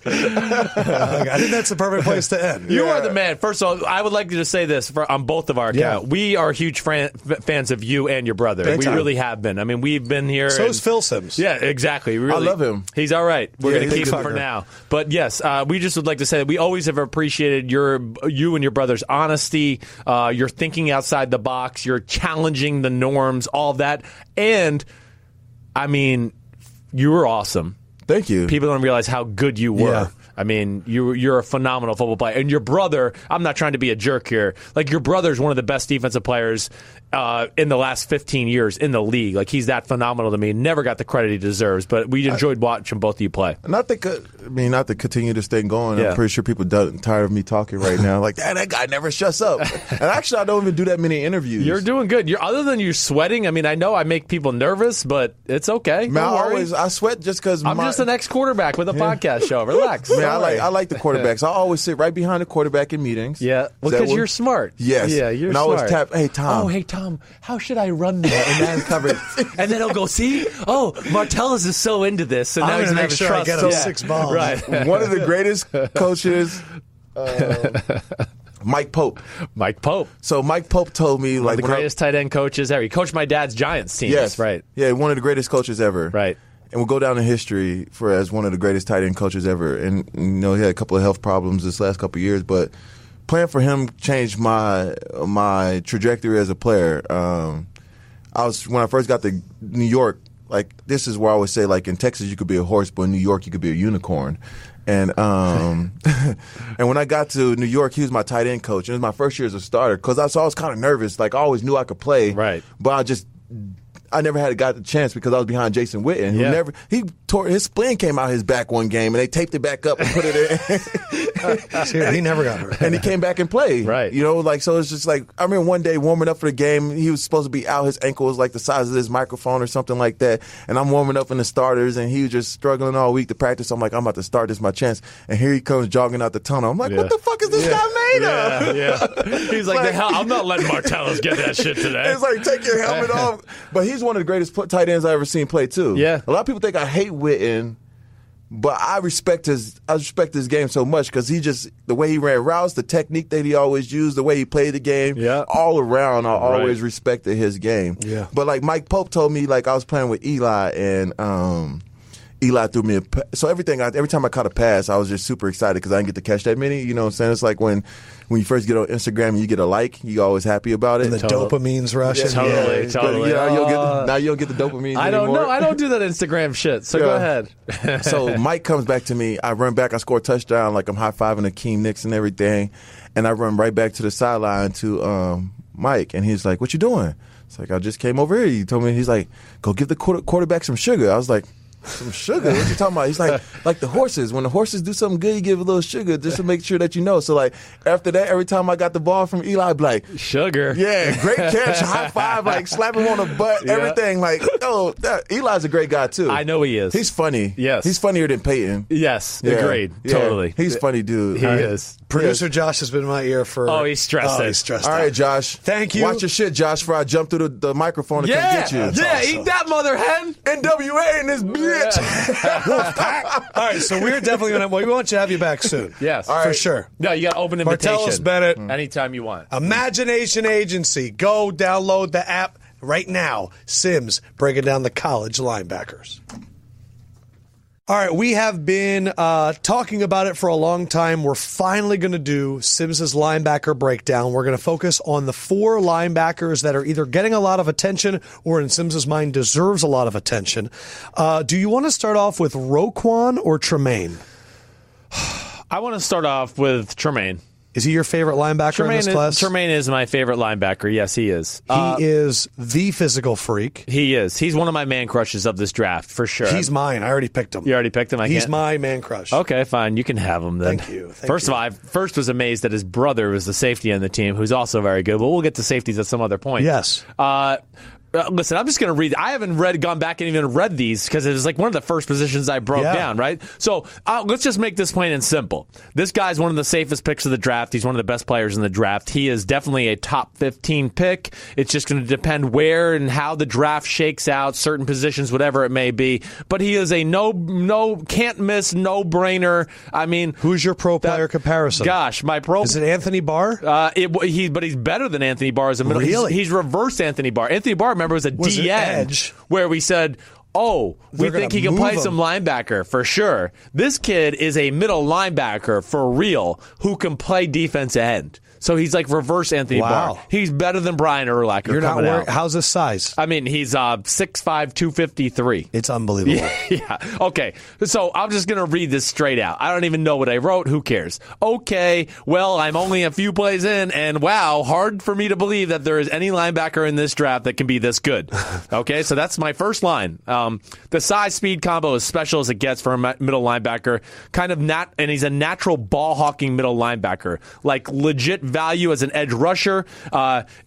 I think that's the perfect place to end. You are the man. First of all, I would like to just say this on both of our accounts. We are huge fans of you and your brother. Big we time. really have been. I mean, we've been here. So is Phil Sims. Yeah, exactly. Really, I love him. He's all right. We're going to keep him for partner. now. But yes, we just would like to say that we always have appreciated you and your brother's honesty, your thinking outside the box, your challenging the norms, all of that. And, I mean, you were awesome. Thank you. People don't realize how good you were. Yeah. I mean, you're a phenomenal football player. And your brother, I'm not trying to be a jerk here, like your brother's one of the best defensive players in the last 15 years in the league. Like he's that phenomenal to me. Never got the credit he deserves, but we enjoyed watching both of you play. Not to continue to stay going. Yeah. I'm pretty sure people are tired of me talking right now. Like, that guy never shuts up. And actually, I don't even do that many interviews. You're doing good. Other than you sweating, I mean, I know I make people nervous, but it's okay. Man, I sweat just because I'm just an ex-quarterback with a podcast show. Relax. Man, I like the quarterbacks. I always sit right behind the quarterbback in meetings. Yeah, because you're smart. Yes. Yeah, you're and smart. I always tap, hey, Tom. Oh, hey, Tom, how should I run that in man coverage? And then he'll go, see? Oh, Martellus is so into this, so now he's going to have sure trust. I get him 6 balls. Right. One of the greatest coaches, Mike Pope. Mike Pope. So Mike Pope told me, One of the greatest tight end coaches ever. He coached my dad's Giants team. Yes. Right. Yeah, one of the greatest coaches ever. Right. And we'll go down in history as one of the greatest tight end coaches ever. And he had a couple of health problems this last couple of years, but playing for him changed my trajectory as a player. When I first got to New York, like this is where I always say, like in Texas you could be a horse, but in New York you could be a unicorn. And and when I got to New York, he was my tight end coach, and it was my first year as a starter because I was kind of nervous. Like I always knew I could play, right? But I never got the chance because I was behind Jason Witten, who he tore his spleen came out his back one game, and they taped it back up and put it in. He never got hurt, and he came back and played. Right, so it's just like I remember one day warming up for the game. He was supposed to be out. His ankle was like the size of this microphone or something like that. And I'm warming up in the starters, and he was just struggling all week to practice. I'm like, I'm about to start. This is my chance. And here he comes jogging out the tunnel. I'm like, what the fuck is this guy made of? Yeah. He's like, I'm not letting Martellus get that shit today. It's like, take your helmet off. But he's one of the greatest tight ends I've ever seen play too. Yeah. A lot of people think I hate Witten, but I respect his game so much because the way he ran routes, the technique that he always used, the way he played the game, all around, I always respected his game. Yeah. But like Mike Pope told me, like I was playing with Eli and Eli threw me so every time I caught a pass, I was just super excited because I didn't get to catch that many. You know what I'm saying? It's like when you first get on Instagram and you get a like, you're always happy about it. And the dopamine's rushing. Totally. Now you don't get the dopamine I don't anymore. know. I don't do that Instagram shit, so go ahead. So Mike comes back to me. I run back. I score a touchdown. Like I'm high-fiving Akeem Nicks and everything. And I run right back to the sideline to Mike. And he's like, what you doing? It's like, I just came over here. You told me, he's like, go give the quarterback some sugar. I was like, some sugar? What you talking about? He's like the horses. When the horses do something good, you give a little sugar just to make sure that you know. So, like, after that, every time I got the ball from Eli, I'd be like, sugar. Yeah, great catch, high five, like, slap him on the butt, everything. Like, Eli's a great guy, too. I know he is. He's funny. Yes. He's funnier than Peyton. Yes, agreed. Yeah. Totally. He's funny, dude. He is. Producer Josh has been in my ear for... Oh, he's stressed out. He's stressed All out. right, Josh. Thank you. Watch your shit, Josh, before I jump through the microphone to come get you. Yeah, eat that, mother hen. NWA in this bitch. All right, so we're definitely going to... We want you to have you back soon. Yes. All right. For sure. No, you got to open invitation. Martellus Bennett. Anytime you want. Imagination Agency. Go download the app right now. Sims breaking down the college linebackers. All right, we have been talking about it for a long time. We're finally going to do Sims's linebacker breakdown. We're going to focus on the 4 linebackers that are either getting a lot of attention or in Sims's mind deserves a lot of attention. Do you want to start off with Roquan or Tremaine? I want to start off with Tremaine. Is he your favorite linebacker in this class? Tremaine is my favorite linebacker. Yes, he is. He is the physical freak. He is. He's one of my man crushes of this draft, for sure. He's mine. I already picked him. You already picked him? He's my man crush. Okay, fine. You can have him then. Thank you. First of all, I first was amazed that his brother was the safety on the team, who's also very good, but we'll get to safeties at some other point. Yes. Listen, I'm just going to read. I haven't gone back and even read these because it was like one of the first positions I broke down, right? So let's just make this plain and simple. This guy's one of the safest picks of the draft. He's one of the best players in the draft. He is definitely a top 15 pick. It's just going to depend where and how the draft shakes out, certain positions, whatever it may be. But he is a can't miss, no-brainer. I mean, who's your pro player comparison? Gosh, my pro is it Anthony Barr? But he's better than Anthony Barr as a middle. Really? He's reversed Anthony Barr. Anthony Barr, remember, was a D edge where we said, we think he can play some linebacker for sure. This kid is a middle linebacker for real who can play defense end. So he's like reverse Anthony Barr. He's better than Brian Urlacher. You're not worried. out. How's his size? I mean, he's 6'5", 253. It's unbelievable. Yeah. Okay. So I'm just going to read this straight out. I don't even know what I wrote. Who cares? Okay. Well, I'm only a few plays in, and wow, hard for me to believe that there is any linebacker in this draft that can be this good. Okay. So that's my first line. The size-speed combo is special as it gets for a middle linebacker. And he's a natural ball-hawking middle linebacker. Like legit value as an edge rusher.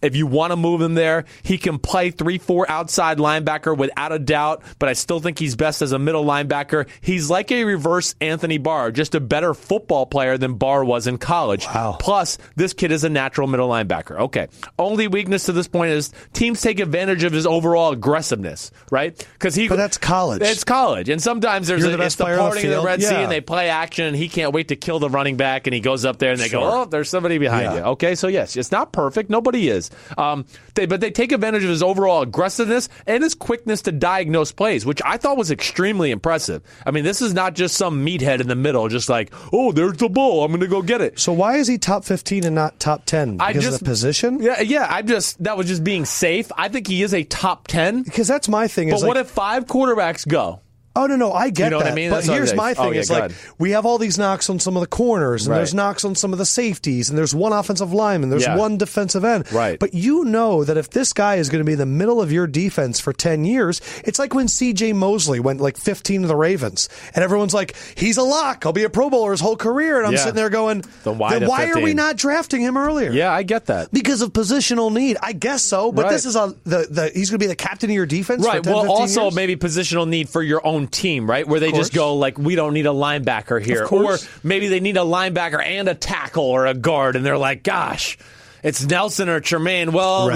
If you want to move him there, he can play 3-4 outside linebacker without a doubt, but I still think he's best as a middle linebacker. He's like a reverse Anthony Barr, just a better football player than Barr was in college. Wow. Plus, this kid is a natural middle linebacker. Okay. Only weakness to this point is teams take advantage of his overall aggressiveness, right? But that's college. It's college. And sometimes it's the parting of the Red Sea and they play action and he can't wait to kill the running back and he goes up there and they go, there's somebody behind you. Okay, so yes, it's not perfect. Nobody is. But they take advantage of his overall aggressiveness and his quickness to diagnose plays, which I thought was extremely impressive. I mean, this is not just some meathead in the middle, just like, there's the ball, I'm going to go get it. So why is he top 15 and not top 10? Because of the position? Yeah. That was just being safe. I think he is a top 10. Because that's my thing. But what if 5 quarterbacks go? Oh, no, I get that. What I mean? But here's my thing. It's like we have all these knocks on some of the corners, and there's knocks on some of the safeties, and there's one offensive lineman, there's one defensive end. Right. But you know that if this guy is going to be in the middle of your defense for 10 years, it's like when C.J. Mosley went like 15 to the Ravens, and everyone's like, he's a lock. He'll be a Pro Bowler his whole career. And I'm sitting there going, then why are we not drafting him earlier? Yeah, I get that. Because of positional need. I guess so, but this is he's going to be the captain of your defense for 10, 15 also years? Maybe positional need for your own team, right? Where they just go like, we don't need a linebacker here. Or maybe they need a linebacker and a tackle or a guard, and they're like, gosh, it's Nelson or Tremaine. Well,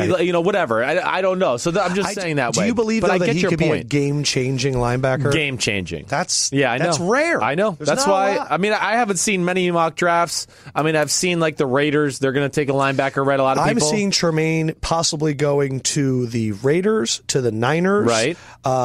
whatever. I don't know. So I'm just saying that way. Do you believe, though, that he could be a game-changing linebacker? Game-changing. That's rare. I know. That's why. I mean, I haven't seen many mock drafts. I mean, I've seen like the Raiders. They're going to take a linebacker, right? A lot of people. I'm seeing Tremaine possibly going to the Raiders, to the Niners, right?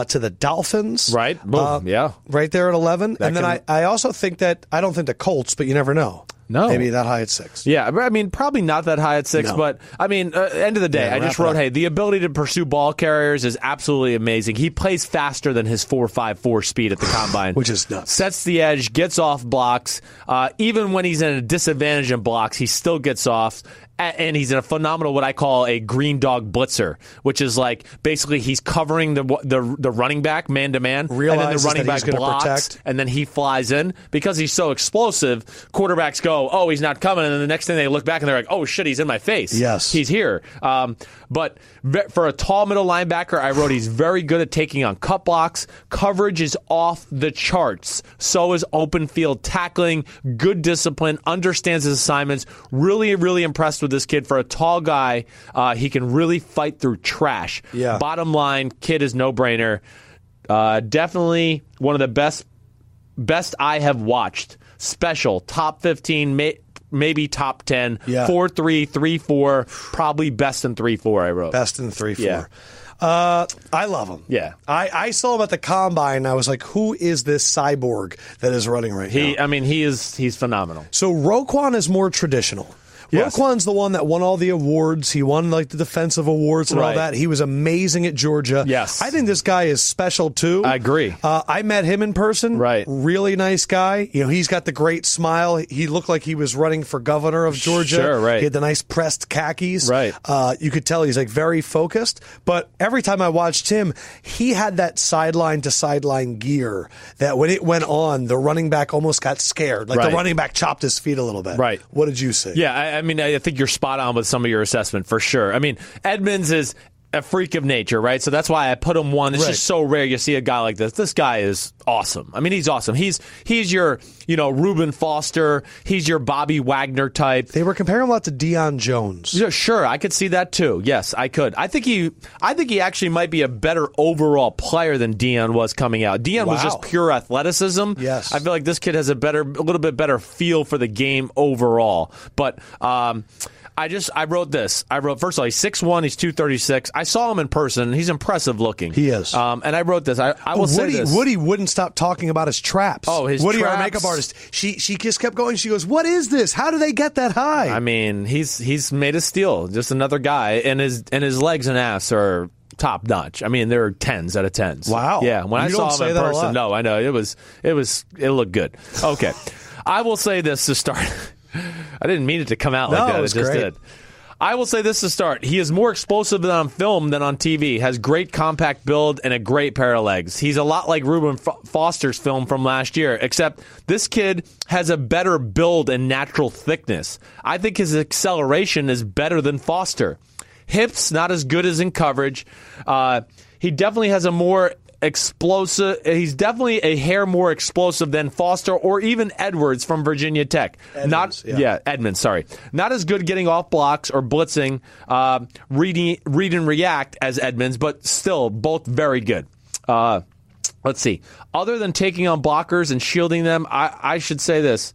To the Dolphins. Right. Boom. Right there at 11. And then I also think that, I don't think the Colts, but you never know. No. Maybe that high at 6. Yeah, I mean, probably not that high at 6, but, I mean, end of the day, I just wrote, hey, the ability to pursue ball carriers is absolutely amazing. He plays faster than his 4.54 speed at the combine. Which is nuts. Sets the edge, gets off blocks. Even when he's in a disadvantage in blocks, he still gets off. And he's in a phenomenal, what I call a green dog blitzer, which is like basically he's covering the running back man to man, and then the running back blocks, protect. And then he flies in because he's so explosive. Quarterbacks go, "Oh, he's not coming," and then the next thing they look back and they're like, "Oh shit, he's in my face." Yes, he's here. But for a tall middle linebacker, I wrote he's very good at taking on cut blocks. Coverage is off the charts. So is open field tackling. Good discipline. Understands his assignments. Really, really impressed with this kid. For a tall guy, he can really fight through trash. Yeah. Bottom line, kid is no-brainer. Definitely one of the best I have watched. Special, top 15, maybe top 10, 4-3, 3-4, probably best in 3-4, I wrote. Best in 3-4. Yeah. I love him. Yeah. I saw him at the combine, and I was like, who is this cyborg that is running right now? I mean, he's phenomenal. So Roquan is more traditional. Yes. Roquan's the one that won all the awards. He won like the defensive awards and all that. He was amazing at Georgia. Yes. I think this guy is special too. I agree. I met him in person. Right. Really nice guy. You know, he's got the great smile. He looked like he was running for governor of Georgia. Sure, right. He had the nice pressed khakis. Right. You could tell he's like very focused. But every time I watched him, he had that sideline to sideline gear that when it went on, the running back almost got scared. Like the running back chopped his feet a little bit. Right. What did you see? Yeah, I mean, I think you're spot on with some of your assessment for sure. I mean, Edmonds is a freak of nature, right? So that's why I put him one. It's just so rare you see a guy like this. This guy is awesome. I mean, he's awesome. He's your, Reuben Foster. He's your Bobby Wagner type. They were comparing him a lot to Deion Jones. Yeah, sure, I could see that too. Yes, I could. I think he actually might be a better overall player than Deion was coming out. Deion was just pure athleticism. Yes. I feel like this kid has a little bit better feel for the game overall. But I wrote this. First of all, he's 6'1", he's 236. I saw him in person. He's impressive looking. He is. And I wrote this. I will say this. Woody wouldn't stop talking about his traps. Oh, his Woody, traps. our makeup artist. She just kept going. She goes, "What is this? How do they get that high?" I mean, he's made of steel. Just another guy. And his legs and ass are top notch. I mean, they're 10s out of 10s. Wow. Yeah. When I saw him in person, no, I know. It looked good. Okay. I will say this to start. I didn't mean it to come out like that. It just did. I will say this to start. He is more explosive on film than on TV. Has great compact build and a great pair of legs. He's a lot like Reuben Foster's film from last year, except this kid has a better build and natural thickness. I think his acceleration is better than Foster. Hips, not as good as in coverage. He definitely has a more explosive. He's definitely a hair more explosive than Foster or even Edwards from Virginia Tech. Edmonds. Sorry, not as good getting off blocks or blitzing, read and react as Edmonds, but still both very good. Let's see. Other than taking on blockers and shielding them, I should say this.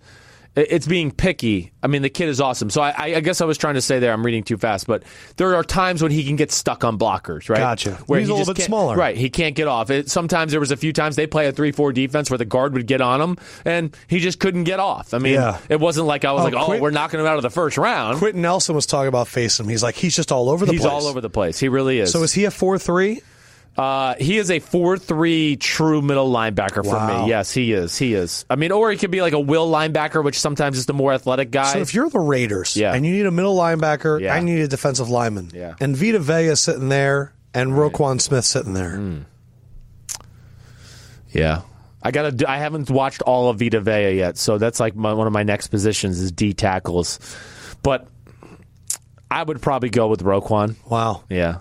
It's being picky. I mean, the kid is awesome. So I guess I was trying to say there, I'm reading too fast, but there are times when he can get stuck on blockers, right? Gotcha. Where he's a little bit smaller. Right. He can't get off. Sometimes there was a few times they play a 3-4 defense where the guard would get on him, and he just couldn't get off. I mean, It wasn't like I was we're knocking him out of the first round. Quentin Nelson was talking about facing him. He's like, he's just all over the place. He's all over the place. He really is. So is he a 4-3? He is a 4-3 true middle linebacker for me. Yes, he is. I mean, or he could be like a will linebacker, which sometimes is the more athletic guy. So if you're the Raiders and you need a middle linebacker and you need a defensive lineman, and Vita Vea sitting there and Roquan Smith sitting there. Yeah. I haven't watched all of Vita Vea yet, so that's like one of my next positions is D tackles. But I would probably go with Roquan. Wow. Yeah.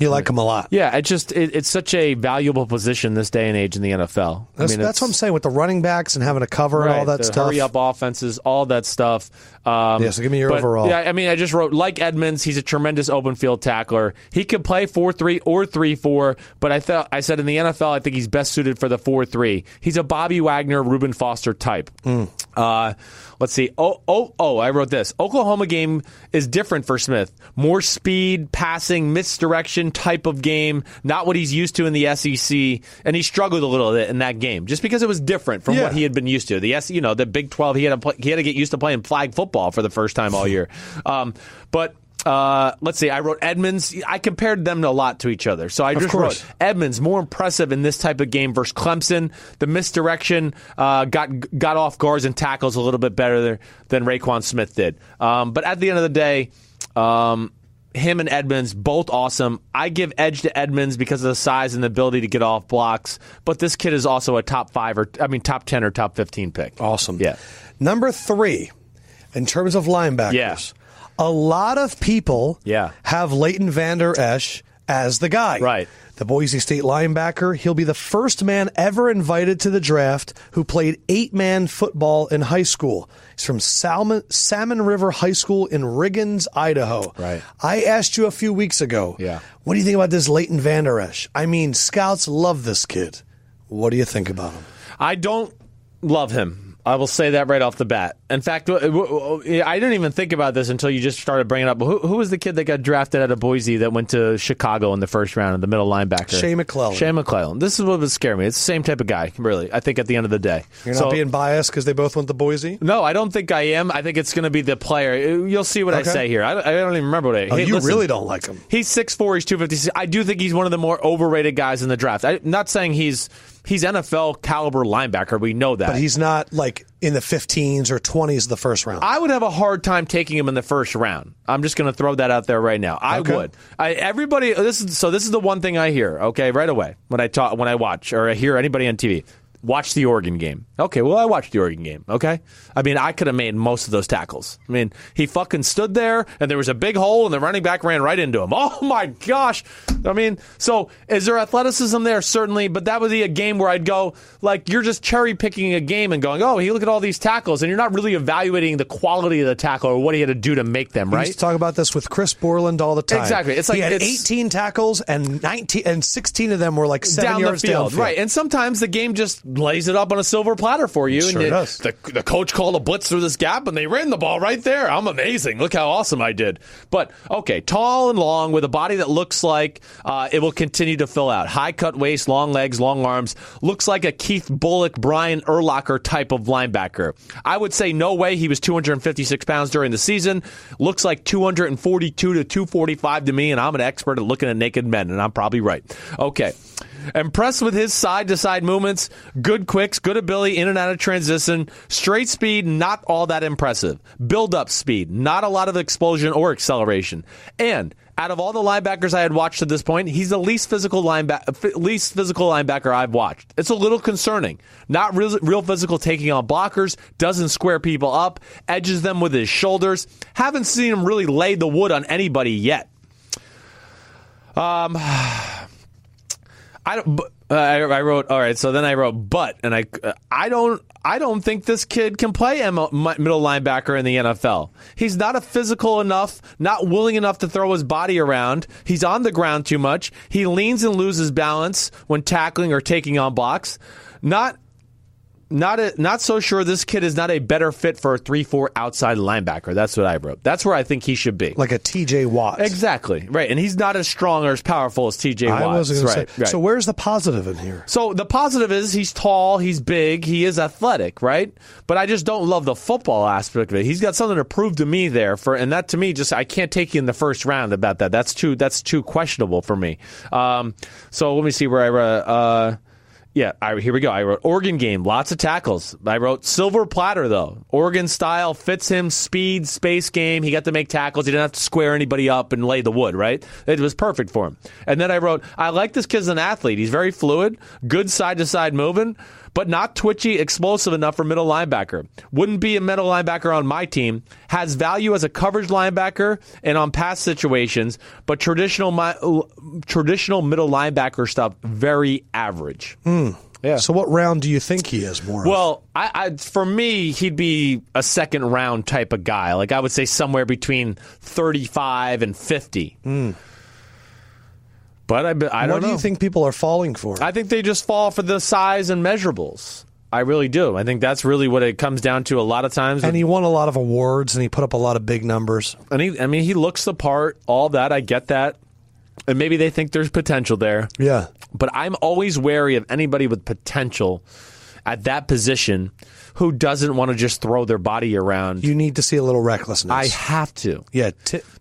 You like him a lot. Yeah, it's such a valuable position this day and age in the NFL. That's what I'm saying with the running backs and having to cover and all that stuff. Hurry up offenses, all that stuff. So give me your overall. Yeah, I mean, I just wrote, like Edmonds, he's a tremendous open field tackler. He could play 4-3 or 3-4, but I said in the NFL, I think he's best suited for the 4-3. He's a Bobby Wagner, Reuben Foster type. Let's see. I wrote this. Oklahoma game is different for Smith. More speed, passing, misdirection type of game. Not what he's used to in the SEC. And he struggled a little bit in that game just because it was different from what he had been used to. The Big 12, he had to get used to playing flag football for the first time all year. Let's see. I wrote Edmonds. I compared them a lot to each other. So I just wrote Edmonds more impressive in this type of game versus Clemson. The misdirection got off guards and tackles a little bit better than Raquan Smith did. But at the end of the day, Him and Edmonds, both awesome. I give edge to Edmonds because of the size and the ability to get off blocks. But this kid is also a top 10 or top 15 pick. Awesome. Yeah. Number 3, in terms of linebackers. Yeah. A lot of people Yeah. have Leighton Vander Esch as the guy. Right. The Boise State linebacker. He'll be the first man ever invited to the draft who played 8-man football in high school. He's from Salmon River High School in Riggins, Idaho. Right. I asked you a few weeks ago, what do you think about this Leighton Vander Esch? I mean, scouts love this kid. What do you think about him? I don't love him. I will say that right off the bat. In fact, I didn't even think about this until you just started bringing up. Who was the kid that got drafted out of Boise that went to Chicago in the first round, in the middle linebacker? Shea McClellan. Shea McClellan. This is what would scare me. It's the same type of guy, really, I think, at the end of the day. You're not being biased because they both went to Boise? No, I don't think I am. I think it's going to be the player. You'll see what I say here. I don't even remember what I... You really don't like him. He's 6'4", he's 256. I do think he's one of the more overrated guys in the draft. I'm not saying he's NFL caliber linebacker. We know that. But he's not like in the 15s or 20s of the first round. I would have a hard time taking him in the first round. I'm just going to throw that out there right now. I would. This is the one thing I hear, okay, right away when I watch or I hear anybody on TV. Watch the Oregon game. Okay, well, I watched the Oregon game, okay? I mean, I could have made most of those tackles. I mean, he fucking stood there, and there was a big hole, and the running back ran right into him. Oh, my gosh. I mean, so is there athleticism there? Certainly, but that would be a game where I'd go, like, you're just cherry-picking a game and going, oh, look at all these tackles, and you're not really evaluating the quality of the tackle or what he had to do to make them, right? We used to talk about this with Chris Borland all the time. Exactly. It's like he had 18 tackles, and 16 of them were like 7 yards downfield. Right, and sometimes the game just lays it up on a silver platter for you. Sure does. The coach called a blitz through this gap, and they ran the ball right there. I'm amazing. Look how awesome I did. But, okay, tall and long with a body that looks like it will continue to fill out. High cut waist, long legs, long arms. Looks like a Keith Bullock, Brian Urlacher type of linebacker. I would say no way he was 256 pounds during the season. Looks like 242 to 245 to me, and I'm an expert at looking at naked men, and I'm probably right. Okay. Impressed with his side-to-side movements, good quicks, good ability in and out of transition, straight speed, not all that impressive. Build-up speed, not a lot of explosion or acceleration. And out of all the linebackers I had watched to this point, he's the least physical linebacker I've watched. It's a little concerning. Not real physical, taking on blockers, doesn't square people up, edges them with his shoulders. Haven't seen him really lay the wood on anybody yet. I wrote, all right, so then I wrote, but, and I don't think this kid can play middle linebacker in the NFL. He's not physical enough, not willing enough to throw his body around. He's on the ground too much. He leans and loses balance when tackling or taking on blocks. Not so sure this kid is not a better fit for a 3-4 outside linebacker. That's what I wrote. That's where I think he should be. Like a TJ Watt. Exactly. Right. And he's not as strong or as powerful as TJ Watt. I was going to say. Right. So where's the positive in here? So the positive is he's tall, he's big, he is athletic, right? But I just don't love the football aspect of it. He's got something to prove to me there, and that to me just I can't take you in the first round about that. That's too questionable for me. So let me see where I wrote. Here we go. I wrote Oregon game, lots of tackles. I wrote silver platter, though. Oregon style fits him, speed, space game. He got to make tackles. He didn't have to square anybody up and lay the wood, right? It was perfect for him. And then I wrote, I like this kid as an athlete. He's very fluid, good side-to-side moving, but not twitchy, explosive enough for middle linebacker. Wouldn't be a middle linebacker on my team. Has value as a coverage linebacker and on pass situations, but traditional middle linebacker stuff, very average. Yeah. So what round do you think he is more of? Well, for me, he'd be a second round type of guy. Like I would say somewhere between 35 and 50. But I don't know. What do you think people are falling for? I think they just fall for the size and measurables. I really do. I think that's really what it comes down to a lot of times. And he won a lot of awards, and he put up a lot of big numbers. And he looks the part, all that. I get that. And maybe they think there's potential there. Yeah. But I'm always wary of anybody with potential at that position who doesn't want to just throw their body around. You need to see a little recklessness. I have to. Yeah,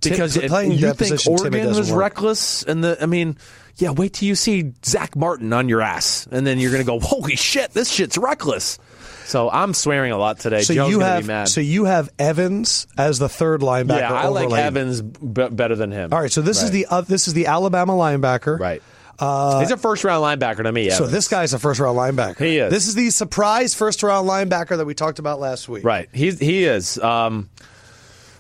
because playing you that think position, Oregon was work. reckless, and yeah, wait till you see Zach Martin on your ass, and then you're going to go, holy shit, this shit's reckless. So I'm swearing a lot today. So Joe's you going to have be mad. So you have Evans as the third linebacker. Yeah, I like Layton. Evans better than him. All right, so this is the Alabama linebacker. Right. He's a first-round linebacker to me. So Evans. this guy's a first-round linebacker. He is. This is the surprise first-round linebacker that we talked about last week. Right. He is.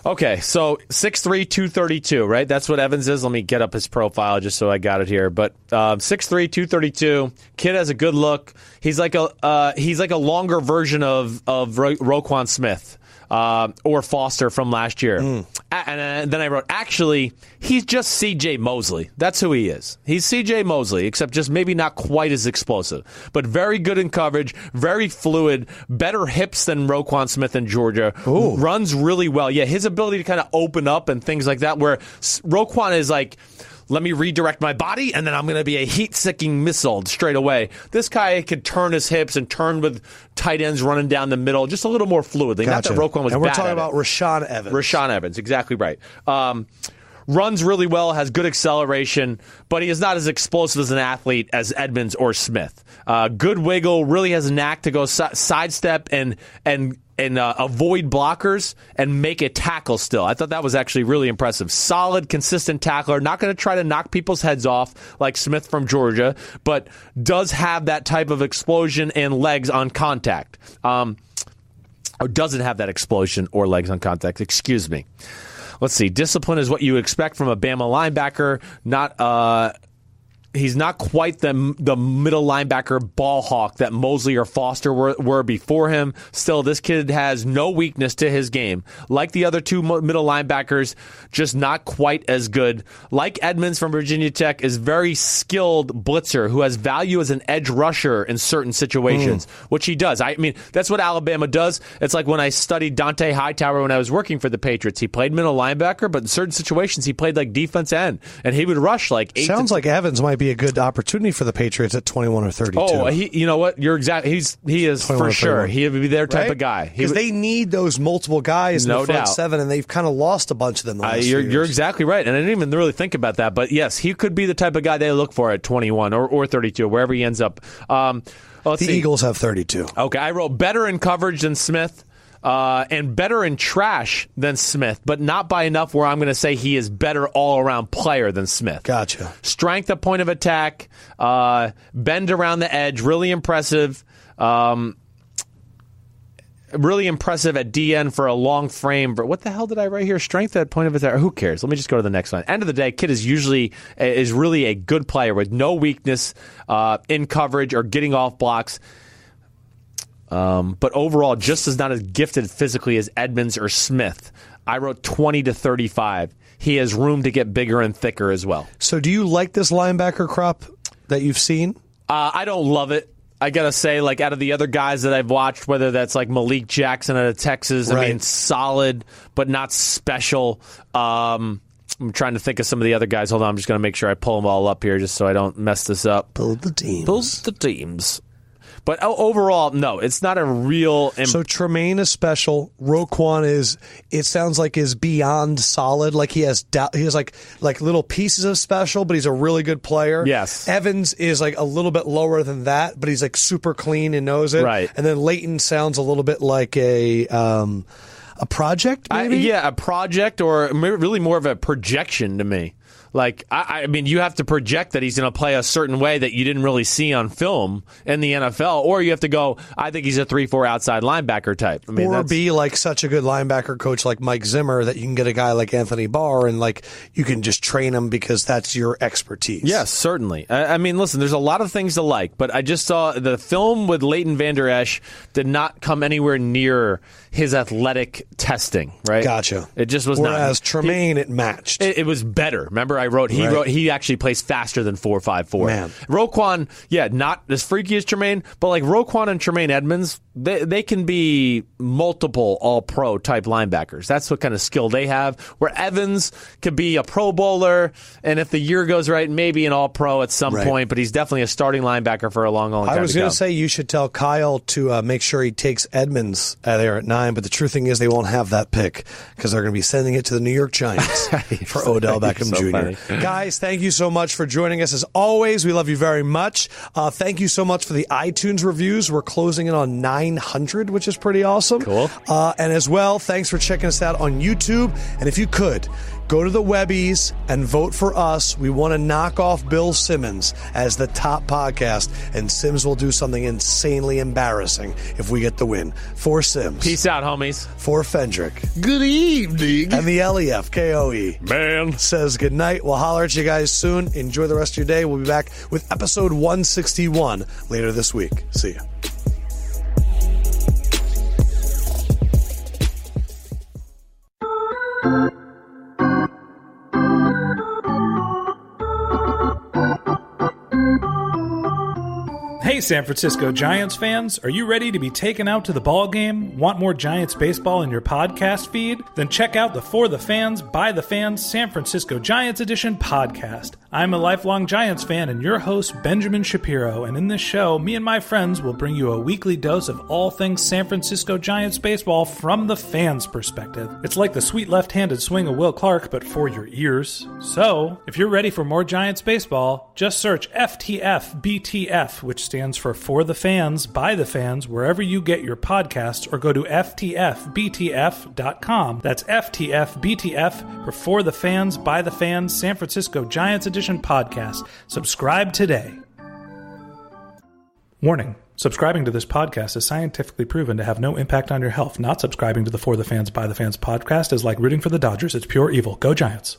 Okay, so 6'3", 232, right? That's what Evans is. Let me get up his profile just so I got it here. But 6'3", 232. Kid has a good look. He's like a longer version of Roquan Smith or Foster from last year. And then I wrote, actually, he's just C.J. Mosley. That's who he is. He's C.J. Mosley, except just maybe not quite as explosive. But very good in coverage, very fluid, better hips than Roquan Smith in Georgia. Ooh. Runs really well. Yeah, his ability to kind of open up and things like that, where Roquan is like, let me redirect my body, and then I'm going to be a heat-seeking missile straight away. This guy could turn his hips and turn with tight ends running down the middle, just a little more fluidly. Gotcha. Not that Roquan was and we're bad talking at about it. Rashaan Evans. Rashaan Evans, exactly right. Runs really well, has good acceleration, but he is not as explosive as an athlete as Edmonds or Smith. Good wiggle, really has a knack to go sidestep and avoid blockers and make a tackle still. I thought that was actually really impressive. Solid, consistent tackler. Not going to try to knock people's heads off like Smith from Georgia, but does have that type of explosion and legs on contact. Or doesn't have that explosion or legs on contact. Excuse me. Let's see. Discipline is what you expect from a Bama linebacker. He's not quite the middle linebacker ball hawk that Mosley or Foster were before him. Still, this kid has no weakness to his game. Like the other two middle linebackers, just not quite as good. Like Edmonds from Virginia Tech, is very skilled blitzer who has value as an edge rusher in certain situations, which he does. I mean, that's what Alabama does. It's like when I studied Dante Hightower when I was working for the Patriots. He played middle linebacker, but in certain situations he played like defense end, and he would rush like 8 Sounds like Evans might be a good opportunity for the Patriots at 21 or 32. Oh, you know what? You're exactly. He is for sure. He would be their type of guy. Because they need those multiple guys in No the front doubt. seven, and they've kind of lost a bunch of them. The last few You're years. exactly right, and I didn't even really think about that. But yes, he could be the type of guy they look for at 21 or 32, wherever he ends up. The Eagles have 32. Okay, I wrote better in coverage than Smith. And better in trash than Smith, but not by enough where I'm going to say he is better all-around player than Smith. Gotcha. Strength at point of attack, bend around the edge, really impressive. Really impressive at DN for a long frame. But what the hell did I write here? Strength at point of attack. Who cares? Let me just go to the next one. End of the day, kid is really a good player with no weakness in coverage or getting off blocks. But overall, just as not as gifted physically as Edmonds or Smith. I wrote 20 to 35. He has room to get bigger and thicker as well. So do you like this linebacker crop that you've seen? I don't love it. I got to say, like, out of the other guys that I've watched, whether that's like Malik Jackson out of Texas, Right. I mean, solid, but not special. I'm trying to think of some of the other guys. Hold on, I'm just going to make sure I pull them all up here just so I don't mess this up. Build the teams. Build the teams. But overall, no, it's not a real. So Tremaine is special. Roquan it sounds like is beyond solid. Like he has like little pieces of special, but he's a really good player. Yes. Evans is like a little bit lower than that, but he's like super clean and knows it. Right. And then Leighton sounds a little bit like a project, maybe? A project, or really more of a projection to me. Like, I mean, you have to project that he's going to play a certain way that you didn't really see on film in the NFL, or you have to go, I think he's a 3-4 outside linebacker type. I mean, or be like such a good linebacker coach like Mike Zimmer that you can get a guy like Anthony Barr and like you can just train him because that's your expertise. Yes, certainly. I mean, listen, there's a lot of things to like, but I just saw the film with Leighton Vander Esch did not come anywhere near his athletic testing, right? Gotcha. It just was not. Whereas Tremaine, it matched. It was better. Remember, I I wrote. He actually plays faster than 4.54. Man. Roquan, not as freaky as Tremaine, but like Roquan and Tremaine Edmonds, they can be multiple all-pro type linebackers. That's what kind of skill they have. Where Evans could be a Pro Bowler, and if the year goes right, maybe an all-pro at some point, but he's definitely a starting linebacker for a long time. I was going to say you should tell Kyle to make sure he takes Edmonds there at 9, but the true thing is they won't have that pick because they're going to be sending it to the New York Giants for Odell Beckham Jr. Funny. Guys, thank you so much for joining us. As always, we love you very much. Thank you so much for the iTunes reviews. We're closing in on 900, which is pretty awesome. Cool. And as well, thanks for checking us out on YouTube. And if you could, go to the Webbies and vote for us. We want to knock off Bill Simmons as the top podcast, and Sims will do something insanely embarrassing if we get the win. For Sims. Peace out, homies. For Fendrick. Good evening. And the LEFKOE. Man. Says good night. We'll holler at you guys soon. Enjoy the rest of your day. We'll be back with episode 161 later this week. See ya. Hey, San Francisco Giants fans, are you ready to be taken out to the ball game? Want more Giants baseball in your podcast feed? Then check out the For the Fans, By the Fans San Francisco Giants Edition podcast. I'm a lifelong Giants fan and your host, Benjamin Shapiro, and in this show, me and my friends will bring you a weekly dose of all things San Francisco Giants baseball from the fans' perspective. It's like the sweet left-handed swing of Will Clark, but for your ears. So, if you're ready for more Giants baseball, just search FTF-BTF, which stands for the Fans, By the Fans, wherever you get your podcasts, or go to FTFBTF.com. That's FTFBTF for the Fans, By the Fans, San Francisco Giants Edition podcast. Subscribe today. Warning. Subscribing to this podcast is scientifically proven to have no impact on your health. Not subscribing to the For the Fans, By the Fans podcast is like rooting for the Dodgers. It's pure evil. Go Giants.